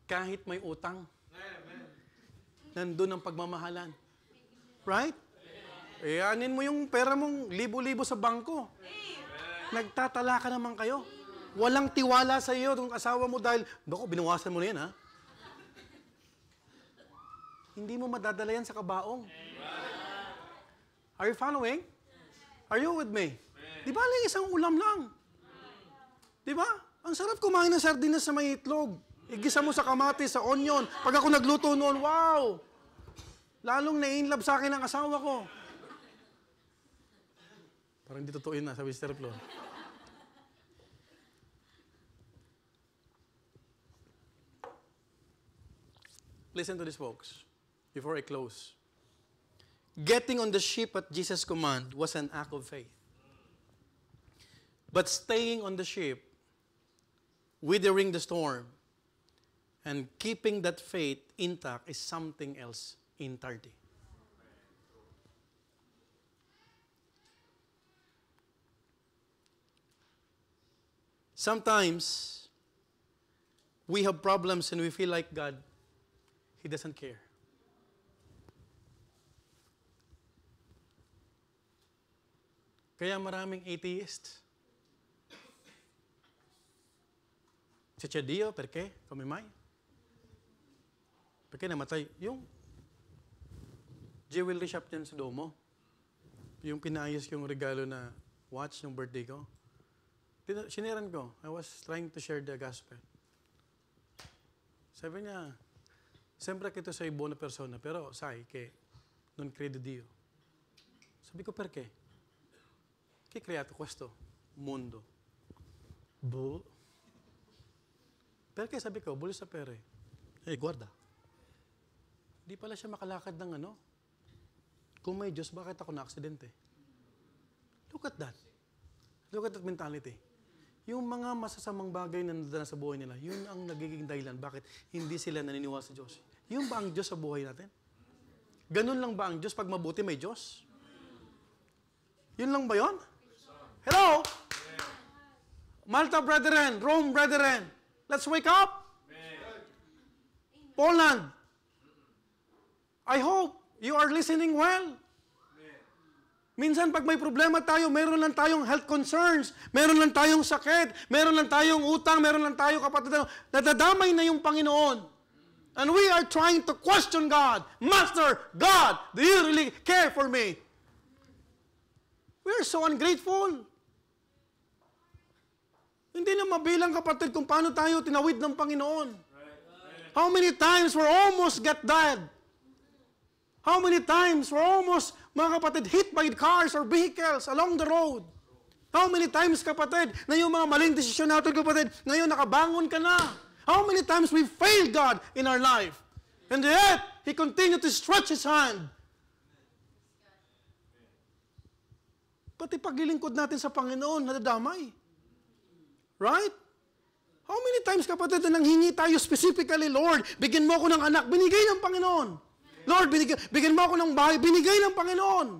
Kahit may utang, nandun ang pagmamahalan. Right? Anin mo yung pera mong libo-libo sa bangko. Nagtatala ka naman kayo. Walang tiwala sa iyo ng asawa mo dahil, naku, binawasan mo na yan, ha? Hindi mo madadala yan sa kabaong. Are you following? Are you with me? Di ba lang isang ulam lang? Di ba? Ang sarap kumain ng sardinas sa may itlog. Igisa mo sa kamatis, sa onion. Pag ako nagluto noon, wow! Lalong na-inlove sa akin ang asawa ko. Parang hindi totoo yun na, sabi si Sir Flo. Listen to this, folks, before I close. Getting on the ship at Jesus' command was an act of faith. But staying on the ship, withering the storm, and keeping that faith intact is something else entirely. Sometimes, we have problems and we feel like God, He doesn't care. Kaya maraming atheists. Si c'è Dio perché? Come mai? Perché namatay? Yung jewelry shop dyan sa Domo, yung pinayos yung regalo na watch ng birthday ko, siniran ko. I was trying to share the gospel. Sabi niya, sembra che tu sei buona persona, però sai che non credo Dio. Sabi ko, perché? Chi ha creato questo mondo? Boh. Perché sabi ko, voglio sapere. Guarda. Di pala siya makalakad ng ano. Kung may Diyos, bakit ako na-aksidente? Look at that. Look at that mentality. yung mga masasamang bagay na nadala sa buhay nila, yun ang nagiging dahilan bakit hindi sila naniniwala sa Diyos. Yun ba ang Diyos sa buhay natin? Ganun lang ba ang Diyos? Pag mabuti, may Diyos? Yun lang ba yun? Hello? Malta brethren, Rome brethren, let's wake up. Poland, I hope you are listening well. Minsan pag may problema tayo, meron lang tayong health concerns, meron lang tayong sakit, meron lang tayong utang, meron lang tayong kapatid, nadadamay na yung Panginoon. And we are trying to question God. Master, God, do you really care for me? We are so ungrateful. Hindi na mabilang kapatid kung paano tayo tinawid ng Panginoon. How many times we're almost get dead? How many times we're almost, mga kapatid, hit by cars or vehicles along the road? How many times, kapatid, na yung mga maling desisyon natin, kapatid, ngayon nakabangon ka na? How many times we failed God in our life? And yet, He continued to stretch His hand. Pati paglilingkod natin sa Panginoon, nadadamay. Right? How many times, kapatid, na nanghingi tayo specifically, Lord, bigyan mo ako ng anak, binigay ng Panginoon. Lord, bigyan mo ako ng bahay, binigay ng Panginoon.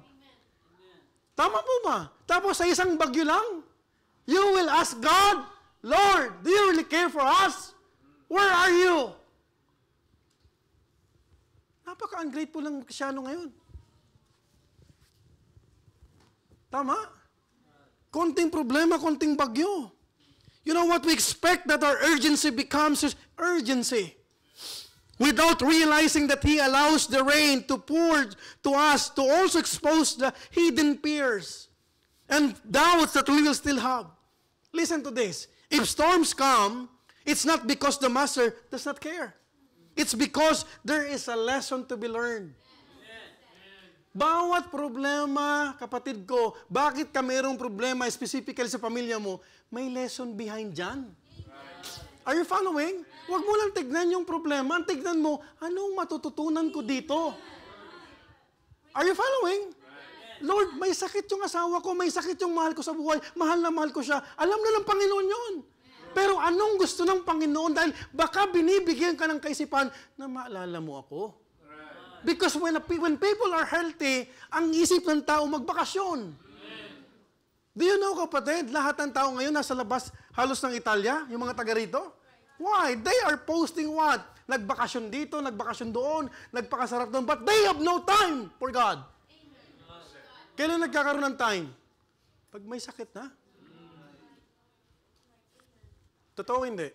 Tama po ba? Tapos sa isang bagyo lang, you will ask God, Lord, do you really care for us? Where are you? Napaka-ungrateful ng Kristyano ngayon. Tama? Konting problema, konting bagyo. You know what? We expect that our urgency becomes urgency. Without realizing that He allows the rain to pour to us to also expose the hidden fears and doubts that we will still have. Listen to this. If storms come, it's not because the Master does not care. It's because there is a lesson to be learned. Bawat problema, kapatid ko, bakit ka mayroong problema specifically sa pamilya mo, may lesson behind dyan. Are you following? Huwag mo lang tignan yung problema. Tignan mo, anong matututunan ko dito? Are you following? Lord, may sakit yung asawa ko, may sakit yung mahal ko sa buhay, mahal na mahal ko siya. Alam na ng Panginoon yun. Pero anong gusto ng Panginoon? Dahil baka binibigyan ka ng kaisipan na maalala mo ako. Because when people are healthy, ang isip ng tao magbakasyon. Do you know, kapatid, lahat ng tao ngayon nasa labas halos ng Italia, yung mga taga rito? Why? They are posting what? Nagbakasyon dito, nagbakasyon doon, nagpakasarap doon, but they have no time for God. Kailan nagkakaroon ng time? Pag may sakit na. Totoo hindi?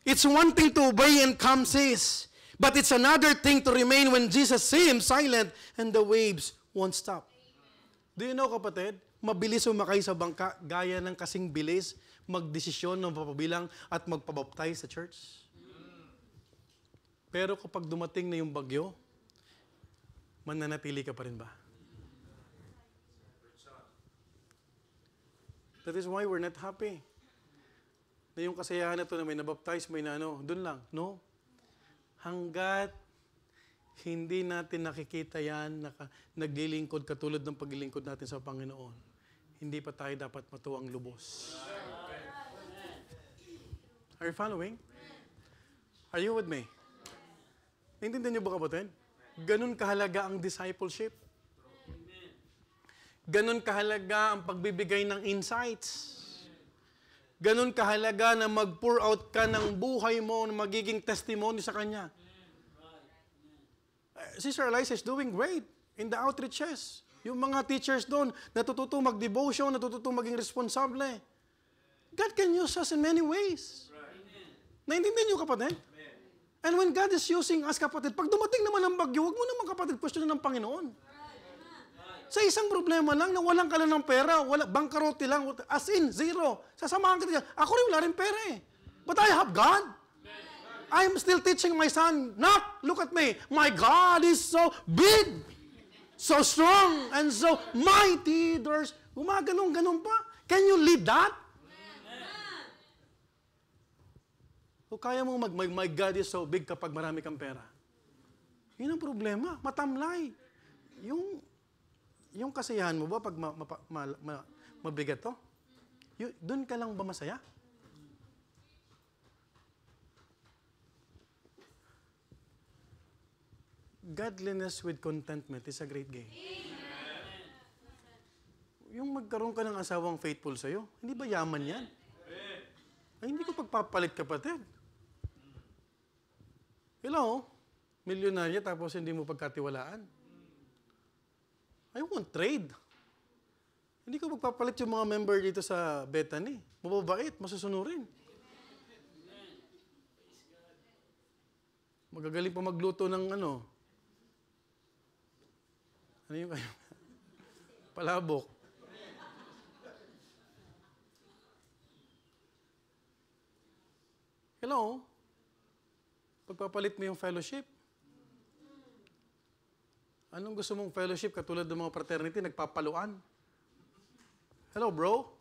It's one thing to obey and calm seas, but it's another thing to remain when Jesus seems silent and the waves won't stop. Do you know, kapatid, mabilis sumakay sa bangka, gaya ng kasing bilis, magdesisyon ng papabilang at magpabaptize sa church. Pero kapag dumating na yung bagyo, mananatili ka pa rin ba? That is why we're not happy. Na yung kasayahan na ito na may nabaptize, may na ano, dun lang. No? Hanggat hindi natin nakikita yan, naglilingkod katulad ng paglilingkod natin sa Panginoon, hindi pa tayo dapat matuwang lubos. Are you following? Are you with me? Naintindihan niyo ba, kapatid? Ganun kahalaga ang discipleship. Ganun kahalaga ang pagbibigay ng insights. Ganun kahalaga na mag-pour out ka ng buhay mo na magiging testimony sa Kanya. Sister Eliza is doing great in the outreaches. Yung mga teachers doon, natututo mag-devotion, natututo maging responsable. God can use us in many ways. Naintindihan niyo, kapatid? And when God is using us, kapatid, pag dumating naman ang bagyo, huwag mo naman, kapatid, questionin ng Panginoon. Sa isang problema lang, na walang ka lang ng pera, bangkarote lang, as in, zero. Sasamahan ka dyan. Ako rin wala rin pera eh. But I have God. I am still teaching my son, Nak, look at me. My God is so big, so strong, and so mighty. There's gumaganong-ganon pa. Can you lead that? O kaya mong my God is so big kapag marami kang pera. Yun ang problema. Matamlay. Yung kasiyahan mo ba pag mabigat to? Doon ka lang ba masaya? Godliness with contentment is a great gain. Yung magkaroon ka ng asawang faithful sa'yo, hindi ba yaman yan? Ay, hindi ko pagpapalit, kapatid. Hello? Milyonarya tapos hindi mo pagkatiwalaan. I won't trade. Hindi ko magpapalit yung mga member dito sa Bethany. Mababait, masusunurin. Magagaling pa magluto ng ano yung kayo? Palabok. Hello? Pagpapalit mo yung fellowship. Anong gusto mong fellowship? Katulad ng mga fraternity, nagpapaluan. Hello, bro?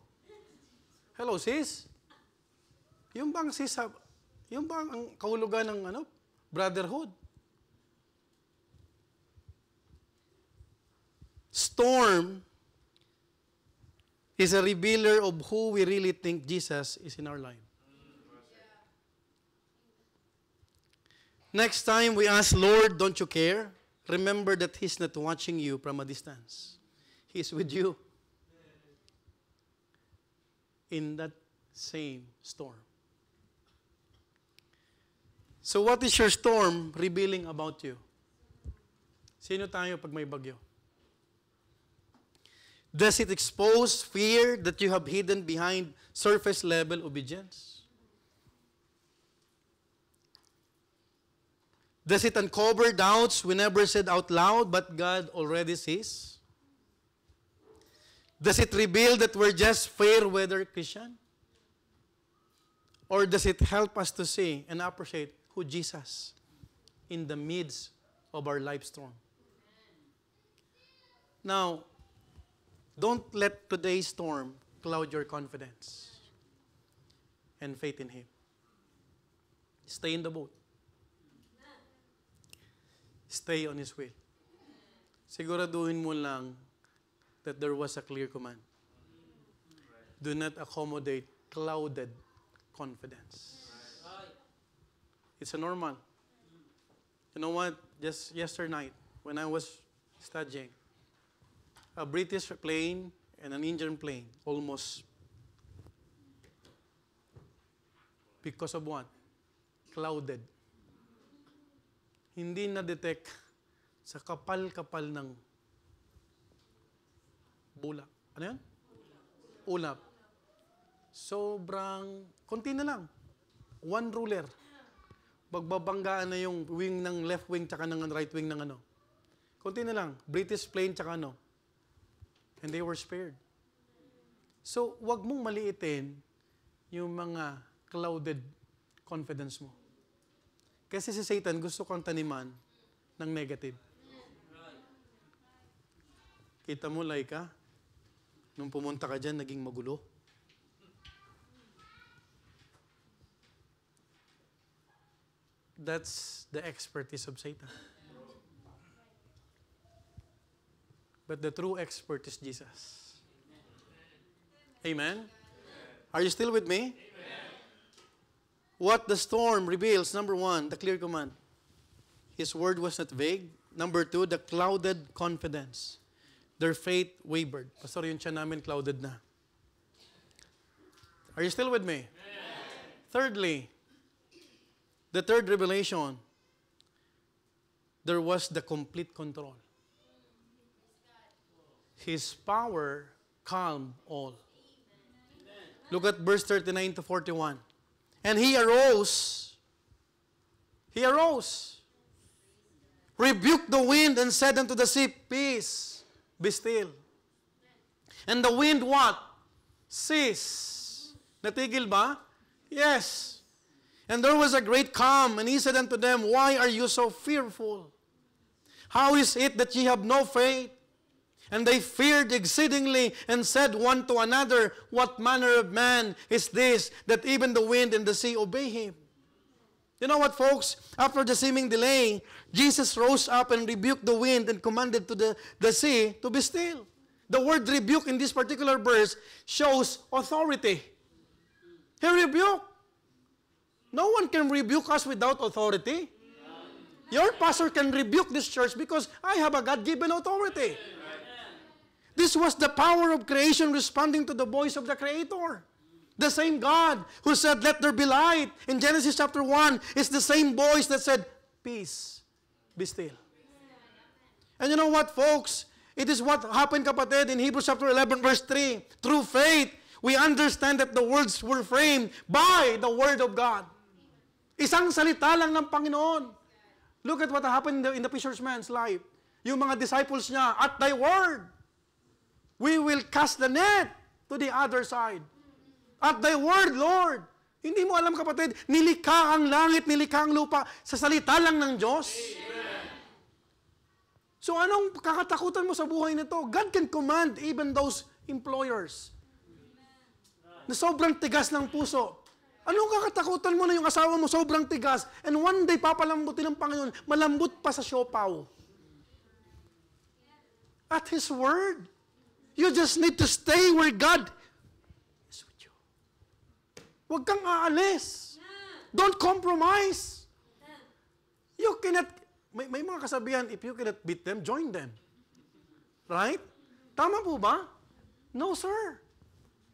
Hello, sis? Yung bang sis, yung bang ang kahulugan ng brotherhood? Storm is a revealer of who we really think Jesus is in our life. Next time we ask, Lord, don't you care? Remember that He's not watching you from a distance. He's with you in that same storm. So what is your storm revealing about you? Sino tayo pag may bagyo? Does it expose fear that you have hidden behind surface level obedience? Does it uncover doubts we never said out loud but God already sees? Does it reveal that we're just fair weather Christian? Or does it help us to see and appreciate who Jesus in the midst of our life storm? Now, don't let today's storm cloud your confidence and faith in Him. Stay in the boat. Stay on His will. Siguraduhin mo lang that there was a clear command. Do not accommodate clouded confidence. It's a normal. You know what? Just yesterday night, when I was studying, a British plane and an Indian plane almost, because of what? Clouded. Hindi na-detect sa kapal-kapal ng bulak. Ano yan? Ulap. Sobrang, konti na lang. One ruler. Bagbabanggaan na yung wing ng left wing tsaka ng right wing ng ano. Konti na lang. British plane tsaka ano. And they were spared. So, wag mong maliitin yung mga clouded confidence mo. Kasi si Satan gusto kang taniman ng negative. Kita mo, Laika, nung pumunta ka dyan, naging magulo. That's the expertise of Satan. But the true expert is Jesus. Amen? Are you still with me? What the storm reveals, number one, the clear command. His word was not vague. Number two, the clouded confidence. Their faith wavered. Pastor, yung tiyan namin clouded na. Are you still with me? Thirdly, the third revelation, there was the complete control. His power calmed all. Look at verse 39 to 41. And he arose, rebuked the wind and said unto the sea, peace, be still. And the wind what? Ceased. Natigil ba? Yes. And there was a great calm, and he said unto them, why are you so fearful? How is it that ye have no faith? And they feared exceedingly and said one to another, what manner of man is this, that even the wind and the sea obey him? You know what, folks? After the seeming delay, Jesus rose up and rebuked the wind and commanded to the sea to be still. The word rebuke in this particular verse shows authority. He rebuked. No one can rebuke us without authority. Your pastor can rebuke this church because I have a God-given authority. This was the power of creation responding to the voice of the Creator. The same God who said, let there be light in Genesis chapter 1 is the same voice that said, peace, be still. And you know what, folks? It is what happened, kapatid, in Hebrews chapter 11, verse 3. Through faith, we understand that the worlds were framed by the Word of God. Isang salita lang ng Panginoon. Look at what happened in the fisherman's life. Yung mga disciples niya, at thy word, we will cast the net to the other side. At thy word, Lord. Hindi mo alam, kapatid, nilikha ang langit, nilikha ang lupa sa salita lang ng Diyos. Amen. So anong kakatakutan mo sa buhay nito? God can command even those employers na sobrang tigas ng puso. Anong kakatakutan mo na yung asawa mo sobrang tigas and one day papalambutin ng Panginoon, malambot pa sa siopaw. At His word. You just need to stay where God is with you. Huwag kang aalis. Don't compromise. You cannot, may mga kasabihan, if you cannot beat them, join them. Right? Tama po ba? No, sir.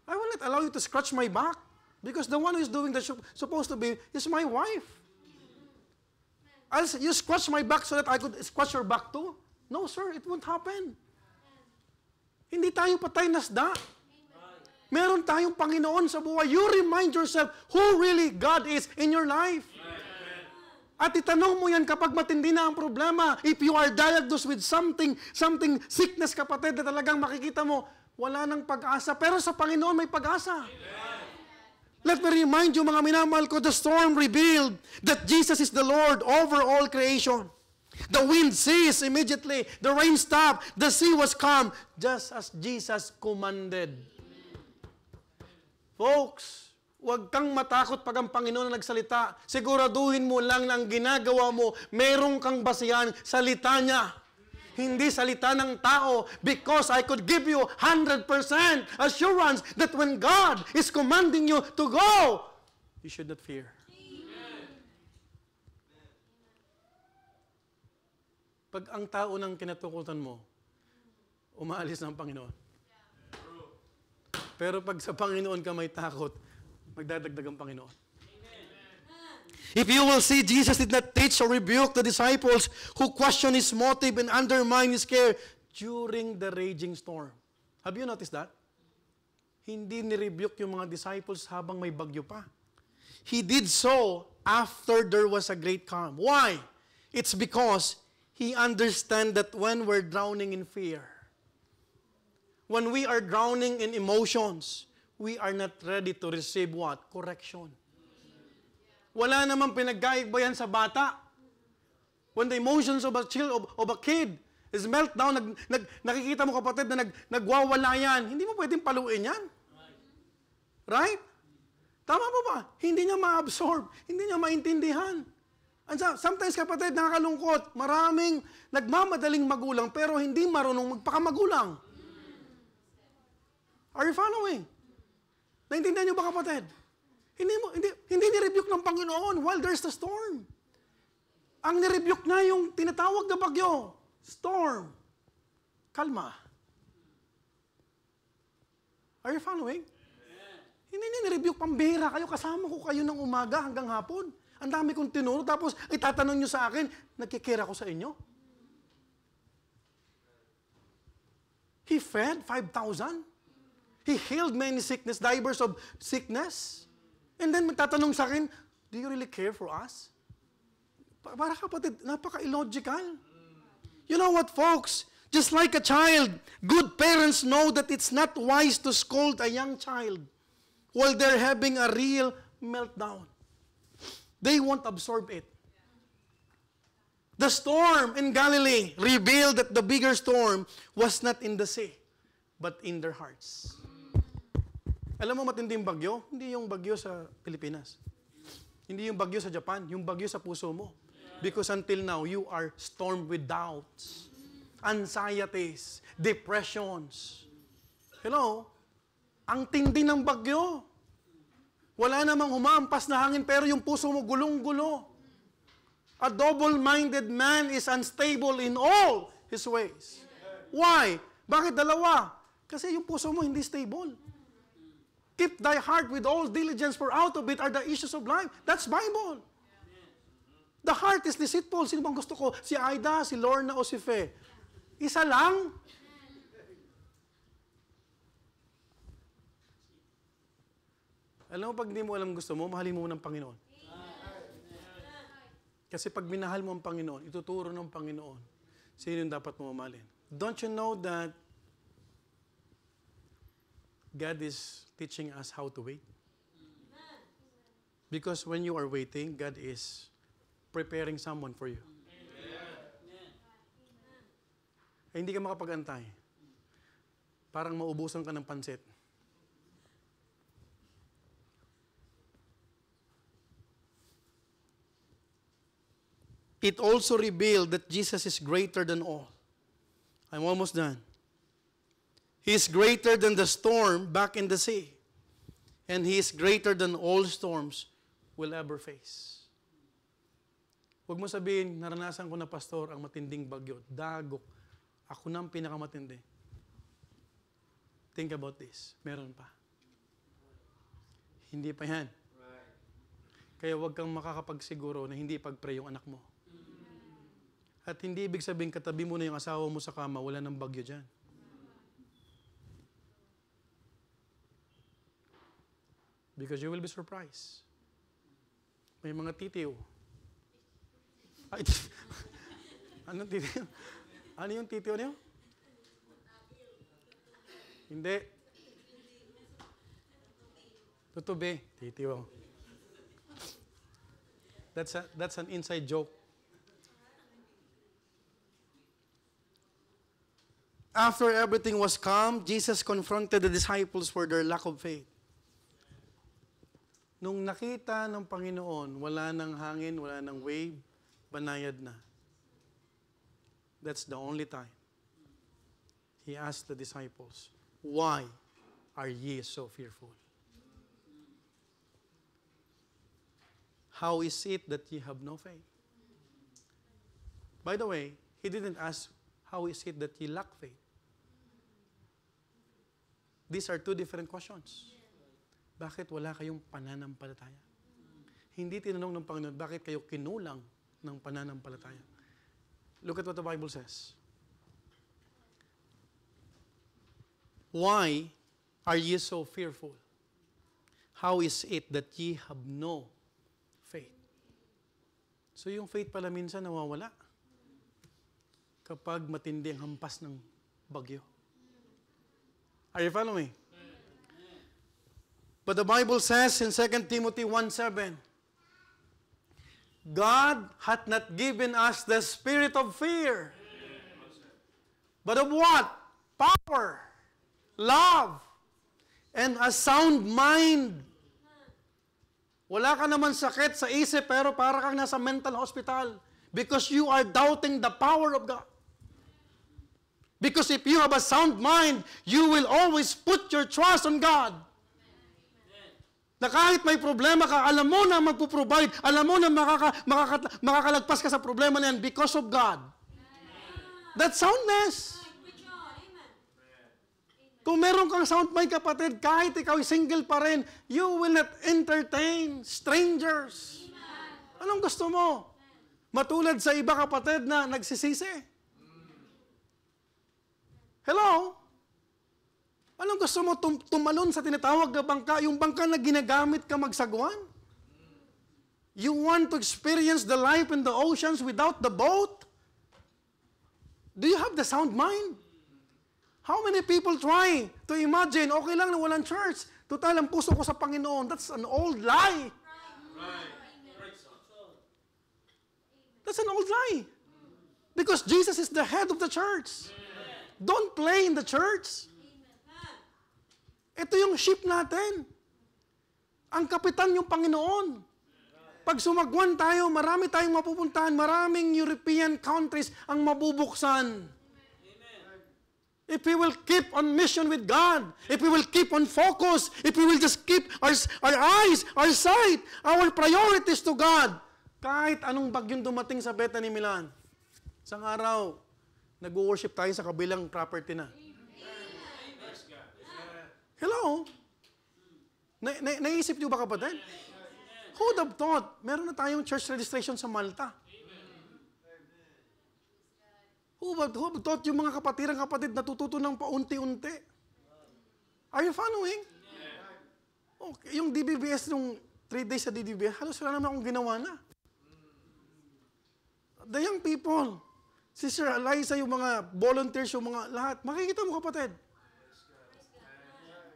I will not allow you to scratch my back. Because the one who is doing the supposed to be is my wife. I'll say, you scratch my back so that I could scratch your back too? No, sir, it won't happen. Hindi tayo patay nasda. Meron tayong Panginoon sa buhay. You remind yourself who really God is in your life. At itanong mo yan kapag matindi na ang problema. If you are diagnosed with something sickness, kapatid, na talagang makikita mo, wala nang pag-asa. Pero sa Panginoon may pag-asa. Let me remind you, mga minamahal ko, the storm revealed that Jesus is the Lord over all creation. The wind ceased immediately. The rain stopped. The sea was calm, just as Jesus commanded. Folks, huwag kang matakot pag ang Panginoon na nagsalita. Siguraduhin mo lang na ang ginagawa mo, merong kang basihan, salita niya. Hindi salita ng tao, because I could give you 100% assurance that when God is commanding you to go, you should not fear. Pag ang tao ng kinatukutan mo, umaalis ng Panginoon. Pero pag sa Panginoon ka may takot, magdadagdag ang Panginoon. If you will see, Jesus did not teach or rebuke the disciples who questioned His motive and undermined His care during the raging storm. Have you noticed that? Hindi ni-rebuke yung mga disciples habang may bagyo pa. He did so after there was a great calm. Why? It's because He understands that when we're drowning in fear, when we are drowning in emotions, we are not ready to receive what? Correction. Wala namang pinagkaibayan sa bata. When the emotions of a child, of a kid is meltdown, nakikita mo, kapatid, na nagwawala yan, hindi mo pwedeng paluin yan. Right? Tama po ba? Hindi niya ma-absorb, hindi niya maintindihan. And sometimes, kapatid, nakakalungkot, maraming nagmamadaling magulang pero hindi marunong magpakamagulang. Are you following? Naintindihan niyo ba, kapatid? Hindi ni-rebuke ng Panginoon while there's the storm. Ang ni-rebuke na yung tinatawag na bagyo, storm. Kalma. Are you following? Hindi niya ni-rebuke, pambihira kayo, kasama ko kayo ng umaga hanggang hapon. Ang dami kong tinuro, tapos itatanong nyo sa akin, nagkikira ko sa inyo? He fed 5,000. He healed many sickness, divers of sickness. And then magtatanong sa akin, do you really care for us? Para kapatid, napaka-illogical. You know what, folks? Just like a child, good parents know that it's not wise to scold a young child while they're having a real meltdown. They won't absorb it. The storm in Galilee revealed that the bigger storm was not in the sea, but in their hearts. Alam mo matinding bagyo? Hindi yung bagyo sa Pilipinas. Hindi yung bagyo sa Japan, yung bagyo sa puso mo. Because until now, you are stormed with doubts. anxieties, depressions. Hello? Ang tindi ng bagyo. Wala namang humaampas na hangin pero yung puso mo gulong-gulo. A double-minded man is unstable in all his ways. Why? Bakit dalawa? Kasi yung puso mo hindi stable. Keep thy heart with all diligence, for out of it are the issues of life. That's Bible. The heart is deceitful. Sino bang gusto ko? Si Aida, si Lorna, o si Fe? Isa lang? Alam mo, pag hindi mo alam gusto mo, mahalin mo ng Panginoon. Kasi pag minahal mo ang Panginoon, ituturo ng Panginoon, sino yung dapat mo mamahalin. Don't you know that God is teaching us how to wait? Because when you are waiting, God is preparing someone for you. Eh, hindi ka makapag-antay. Parang maubusan ka ng pansit. It also revealed that Jesus is greater than all. I'm almost done. He is greater than the storm back in the sea. And He is greater than all storms will ever face. Huwag mo sabihin, naranasan ko na, pastor, ang matinding bagyo, dagok. Ako na ang pinakamatindi. Think about this. Meron pa. Hindi pa yan. Kaya huwag kang makakapagsiguro na hindi pag-pray yung anak mo. At hindi ibig sabihin, katabi mo na yung asawa mo sa kama, wala nang bagyo dyan. Because you will be surprised. May mga titiw. Ay, anong titiw? Ano yung titiw niyo? Hindi. Tutubi. Titiw. That's an inside joke. After everything was calm, Jesus confronted the disciples for their lack of faith. Nung nakita ng Panginoon, wala nang hangin, wala nang wave, banayad na. That's the only time He asked the disciples, "Why are ye so fearful? How is it that ye have no faith?" By the way, He didn't ask, "How is it that ye lack faith?" These are two different questions. Bakit wala kayong pananampalataya? Hindi tinanong ng Panginoon, bakit kayo kinulang ng pananampalataya? Look at what the Bible says. Why are ye so fearful? How is it that ye have no faith? So yung faith pala minsan nawawala kapag matindi ang hampas ng bagyo. Are you following me? But the Bible says in 2 Timothy 1:7, God hath not given us the spirit of fear, but of what? Power, love, and a sound mind. Wala ka naman sakit sa isip, pero para kang nasa mental hospital because you are doubting the power of God. Because if you have a sound mind, you will always put your trust on God. Na kahit may problema ka, alam mo na magpo-provide, alam mo na makakalagpas ka sa problema na yan because of God. That's soundness. Kung meron kang sound mind, kapatid, kahit ikaw single pa rin, you will not entertain strangers. Anong gusto mo? Matulad sa iba, kapatid, na nagsisisi. Hello? Anong gusto mo tumalon sa tinatawag na bangka? Yung bangka na ginagamit ka magsagwan? You want to experience the life in the oceans without the boat? Do you have the sound mind? How many people try to imagine, okay lang na walang church. Total, ang puso ko sa Panginoon. That's an old lie. That's an old lie. Because Jesus is the head of the church. Don't play in the church. Ito yung ship natin. Ang kapitan yung Panginoon. Pag sumagwan tayo, marami tayong mapupuntahan, maraming European countries ang mabubuksan. if we will keep on mission with God, if we will keep on focus, if we will just keep our eyes, our sight, our priorities to God, kahit anong bagyong dumating sa Bethany Milan, isang araw, nag-worship tayo sa kabilang property na. Hello? Naisip niyo ba, kapatid? Who would have thought? Meron na tayong church registration sa Malta. Who would have thought yung mga kapatid natututo ng paunti-unti? Are you following? Okay, yung DBBS, yung 3 days sa DBBS, halos wala naman akong ginawa na. The young people, Sister Eliza, yung mga volunteers, yung mga lahat, makikita mo, kapatid.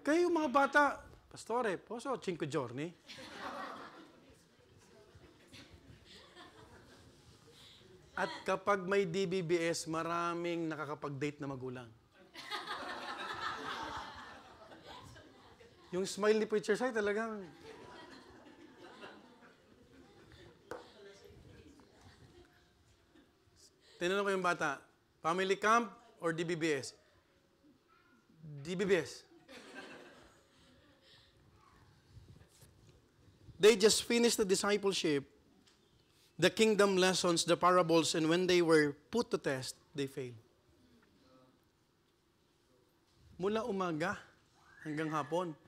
Kaya yung mga bata, Pastore, poso 5 giorni. At kapag may DBBS, maraming nakakapag-date na magulang. Yung smile ni Preacher Sai talagang... Tinanong ko yung bata, family camp or DBBS? DBBS. They just finished the discipleship, the kingdom lessons, the parables, and when they were put to test, they failed. Mula umaga hanggang hapon,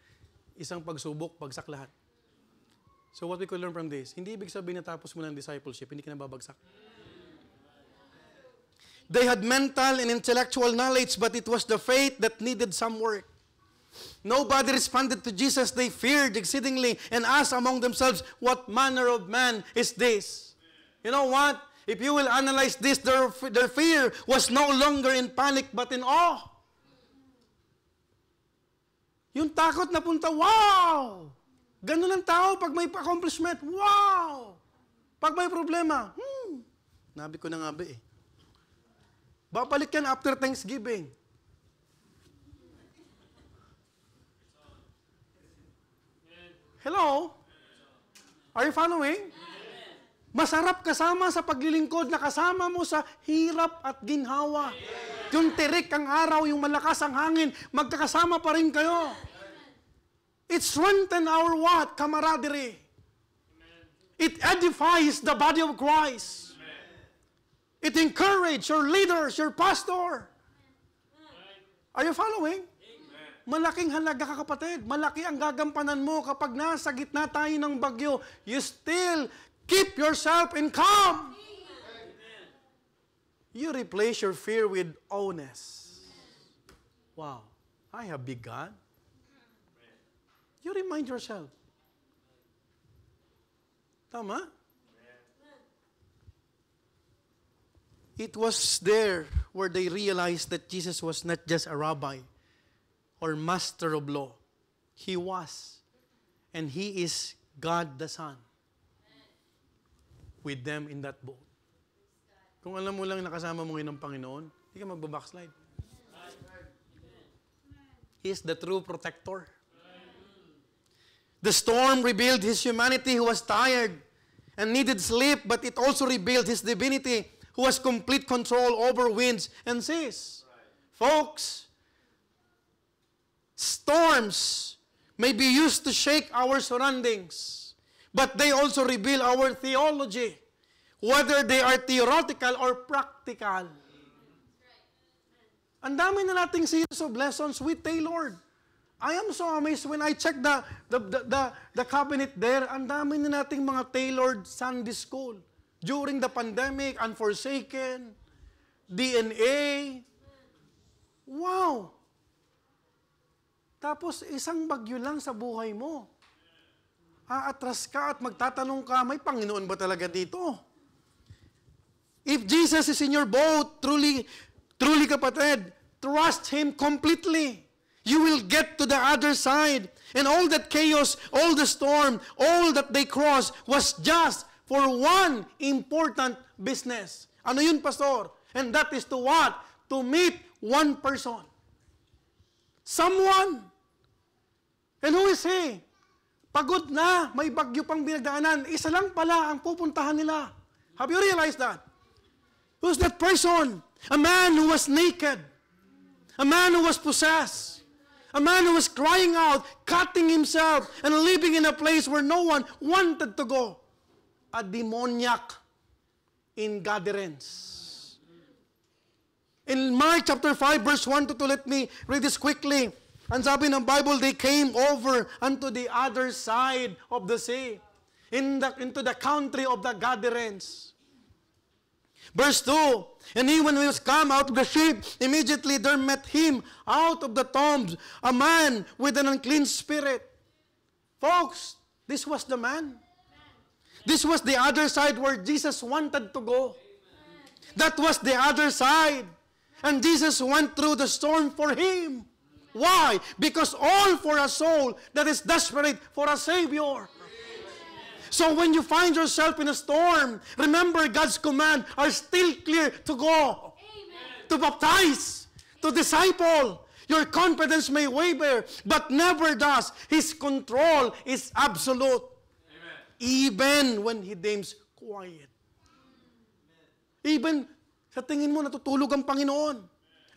isang pagsubok, bagsak lahat. So what we could learn from this, hindi ibig sabihin natapos mo ng discipleship, hindi ka nababagsak. They had mental and intellectual knowledge, but it was the faith that needed some work. Nobody responded to Jesus. They feared exceedingly and asked among themselves, what manner of man is this? You know what? If you will analyze this, their fear was no longer in panic but in awe. Yung takot na punta, wow! Ganun ang tao pag may accomplishment, wow! Pag may problema, nabi ko na nga ba eh. Babalik yan after Thanksgiving. Hello? Are you following? Masarap kasama sa paglilingkod na kasama mo sa hirap at ginhawa. Yung tirik ang araw, yung malakas ang hangin, magkakasama pa rin kayo. It strengthens our what? Camaraderie. It edifies the body of Christ. It encourages your leaders, your pastor. Are you following? Malaking halaga ka, kapatid. Malaki ang gagampanan mo kapag nasa gitna tayo ng bagyo. You still keep yourself in calm. You replace your fear with awness. Wow, I have big God. You remind yourself. Tama? It was there where they realized that Jesus was not just a rabbi or master of law. He was. And He is God the Son. With them in that boat. Kung alam mo lang nakasama mo ngayon ng Panginoon, hindi ka magbabackslide. He is the true protector. The storm revealed His humanity who was tired and needed sleep, but it also revealed His divinity who has complete control over winds and seas. Folks, storms may be used to shake our surroundings, but they also reveal our theology, whether they are theoretical or practical. Ang dami na nating series of lessons we tailored. I am so amazed when I check the cabinet there, ang dami na nating mga tailored Sunday school. During the pandemic, Unforsaken, DNA. Wow! Tapos isang bagyo lang sa buhay mo. Aatras ka at magtatanong ka, may Panginoon ba talaga dito? If Jesus is in your boat, truly kapatid, trust Him completely. You will get to the other side. And all that chaos, all the storm, all that they crossed was just for one important business. Ano yun, Pastor? And that is to what? To meet one person. Someone. And who is he? Pagod na, may bagyo pang binagdaanan. Isa lang pala ang pupuntahan nila. Have you realized that? Who's that person? A man who was naked. A man who was possessed. A man who was crying out, cutting himself, and living in a place where no one wanted to go. A demoniac in Gadarenes. In Mark chapter 5, verse 1 to 2, let me read this quickly. Ang sabi ng Bible, they came over unto the other side of the sea, into the country of the Gadarenes. Verse 2, and he, when he was come out of the ship, immediately there met him out of the tombs a man with an unclean spirit. Folks, this was the man. This was the other side where Jesus wanted to go. That was the other side. And Jesus went through the storm for him. Why? Because all for a soul that is desperate for a Savior. So when you find yourself in a storm, remember God's command are still clear to go. Amen. To baptize, to disciple. Your confidence may waver, but never does. His control is absolute. Amen. Even when He deems quiet. Even sa tingin mo natutulog ang Panginoon.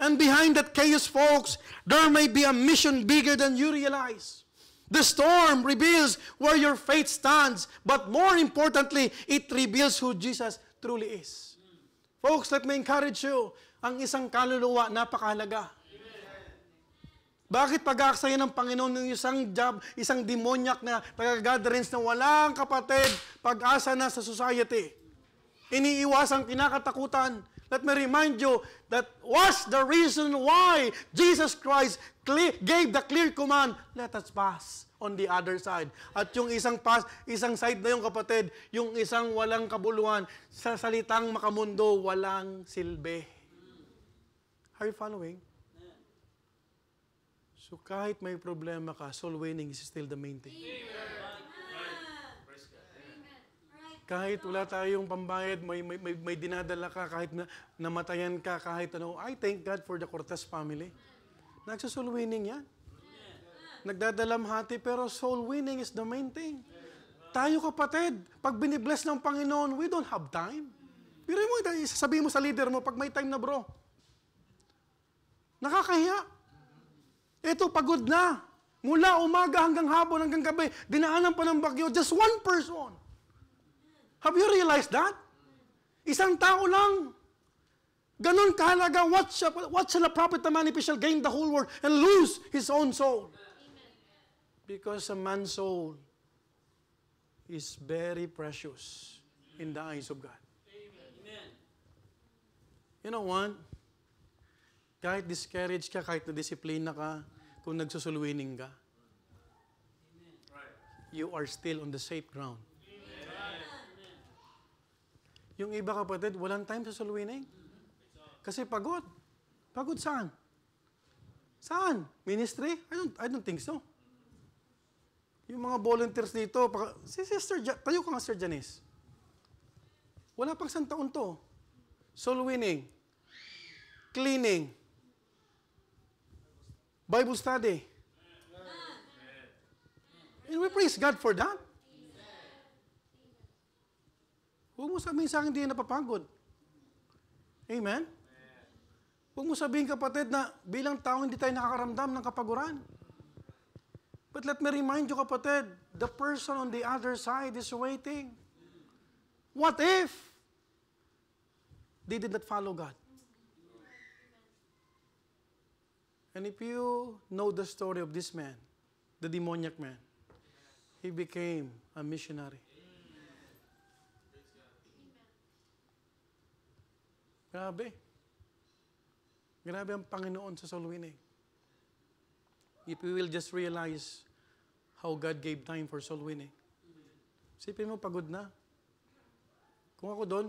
And behind that chaos, folks, there may be a mission bigger than you realize. The storm reveals where your faith stands, but more importantly, it reveals who Jesus truly is. Folks, let me encourage you, ang isang kaluluwa, napakahalaga. Bakit pag-aaksaya ng Panginoon ng isang job, isang demoniac na taga-gatherings na walang kapatid, pag-asa na sa society? Iniiwasang kinakatakutan. Let me remind you that was the reason why Jesus Christ gave the clear command, let us pass on the other side. At yung isang side na yung kapatid, yung isang walang kabuluhan, sa salitang makamundo, walang silbi. Are you following? So kahit may problema ka, soul winning is still the main thing. Kahit wala tayong pambayad, may dinadala ka, kahit namatayan ka, kahit ano, I thank God for the Cortez family. Nagsa-soul winning yan. Nagdadalamhati, pero soul winning is the main thing. Tayo kapatid, pag binibless ng Panginoon, we don't have time. Pero mo, sasabihin mo sa leader mo, pag may time na bro, nakakahiya. Ito, pagod na. Mula umaga hanggang hapon, hanggang gabi, dinaanan pa ng bagyo, just one person. Have you realized that? Isang tao lang. Ganon kahalaga. What shall a prophet a man if he shall gain the whole world and lose his own soul? Because a man's soul is very precious in the eyes of God. You know what? Kahit discouraged ka, kahit na-disiplina ka, kung nagsusulwining ka, you are still on the safe ground. Yung iba kapatid, walang time sa soul winning. Kasi pagod. Pagod saan? Saan? Ministry? I don't think so. Yung mga volunteers dito, tayo ka nga, Sir Janice. Wala pang isang taon to. Soul winning. Cleaning. Bible study. And we praise God for that. Huwag mo sabihin sa akin, hindi napapagod. Amen? Huwag mo sabihin, kapatid, na bilang tao hindi tayo nakakaramdam ng kapaguran. But let me remind you, kapatid, the person on the other side is waiting. What if they did not follow God? And if you know the story of this man, the demoniac man, he became a missionary. Grabe. Grabe ang Panginoon sa soul winning. If we will just realize how God gave time for soul winning. Sipin mo, pagod na. Kung ako doon,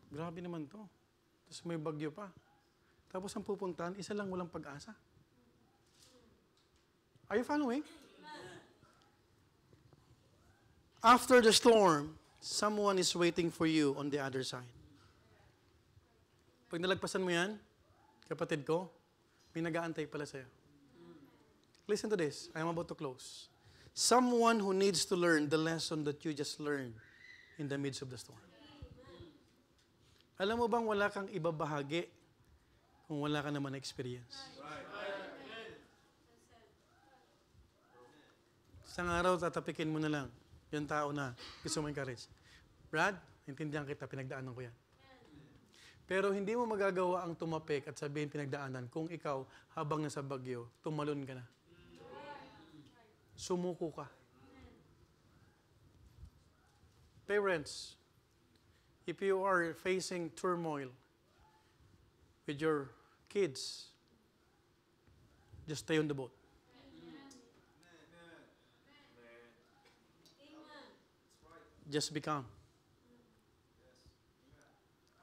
grabe naman to. Tapos may bagyo pa. Tapos ang pupuntahan, isa lang walang pag-asa. Are you following? After the storm, someone is waiting for you on the other side. Pag nalagpasan mo yan, kapatid ko, may nag-aantay pala sa'yo. Listen to this. I am about to close. Someone who needs to learn the lesson that you just learned in the midst of the storm. Alam mo bang wala kang ibabahagi kung wala ka naman na experience. Isang araw, tatapikin mo na lang yung tao na gusto mo encourage. Brad, intindihan kita, pinagdaanan ko yan. Pero hindi mo magagawa ang tumapik at sabihin pinagdaanan kung ikaw, habang nasa bagyo, tumalon ka na. Sumuko ka. Parents, if you are facing turmoil with your kids, just stay on the boat. Just be calm.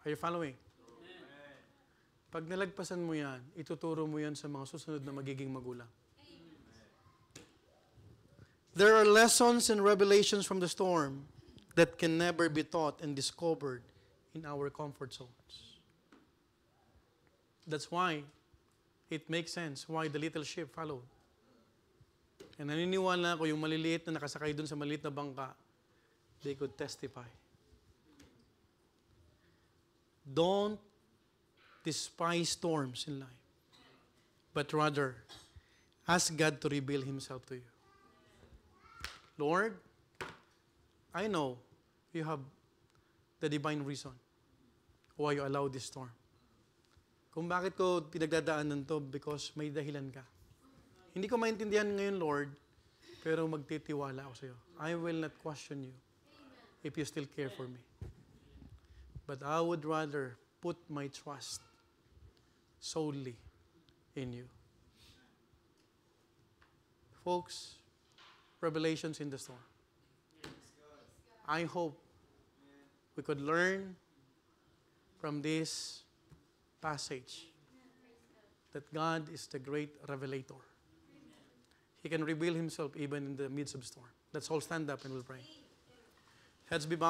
Are you following? Pag nalagpasan mo yan, ituturo mo yan sa mga susunod na magiging magulang. There are lessons and revelations from the storm that can never be taught and discovered in our comfort zones. That's why it makes sense why the little ship followed. And naniniwala ko yung maliliit na nakasakay dun sa maliit na bangka, they could testify. Don't despise storms in life, but rather ask God to reveal Himself to you. Lord, I know you have the divine reason why you allow this storm. Kung bakit ko pinagdadaanan to, because may dahilan ka. Hindi ko maintindihan ngayon, Lord, pero magtitiwala ako sa iyo. I will not question you if you still care for me. But I would rather put my trust solely in you. Folks, revelations in the storm. I hope we could learn from this passage that God is the great revelator. He can reveal Himself even in the midst of storm. Let's all stand up and we'll pray. Heads be bowed.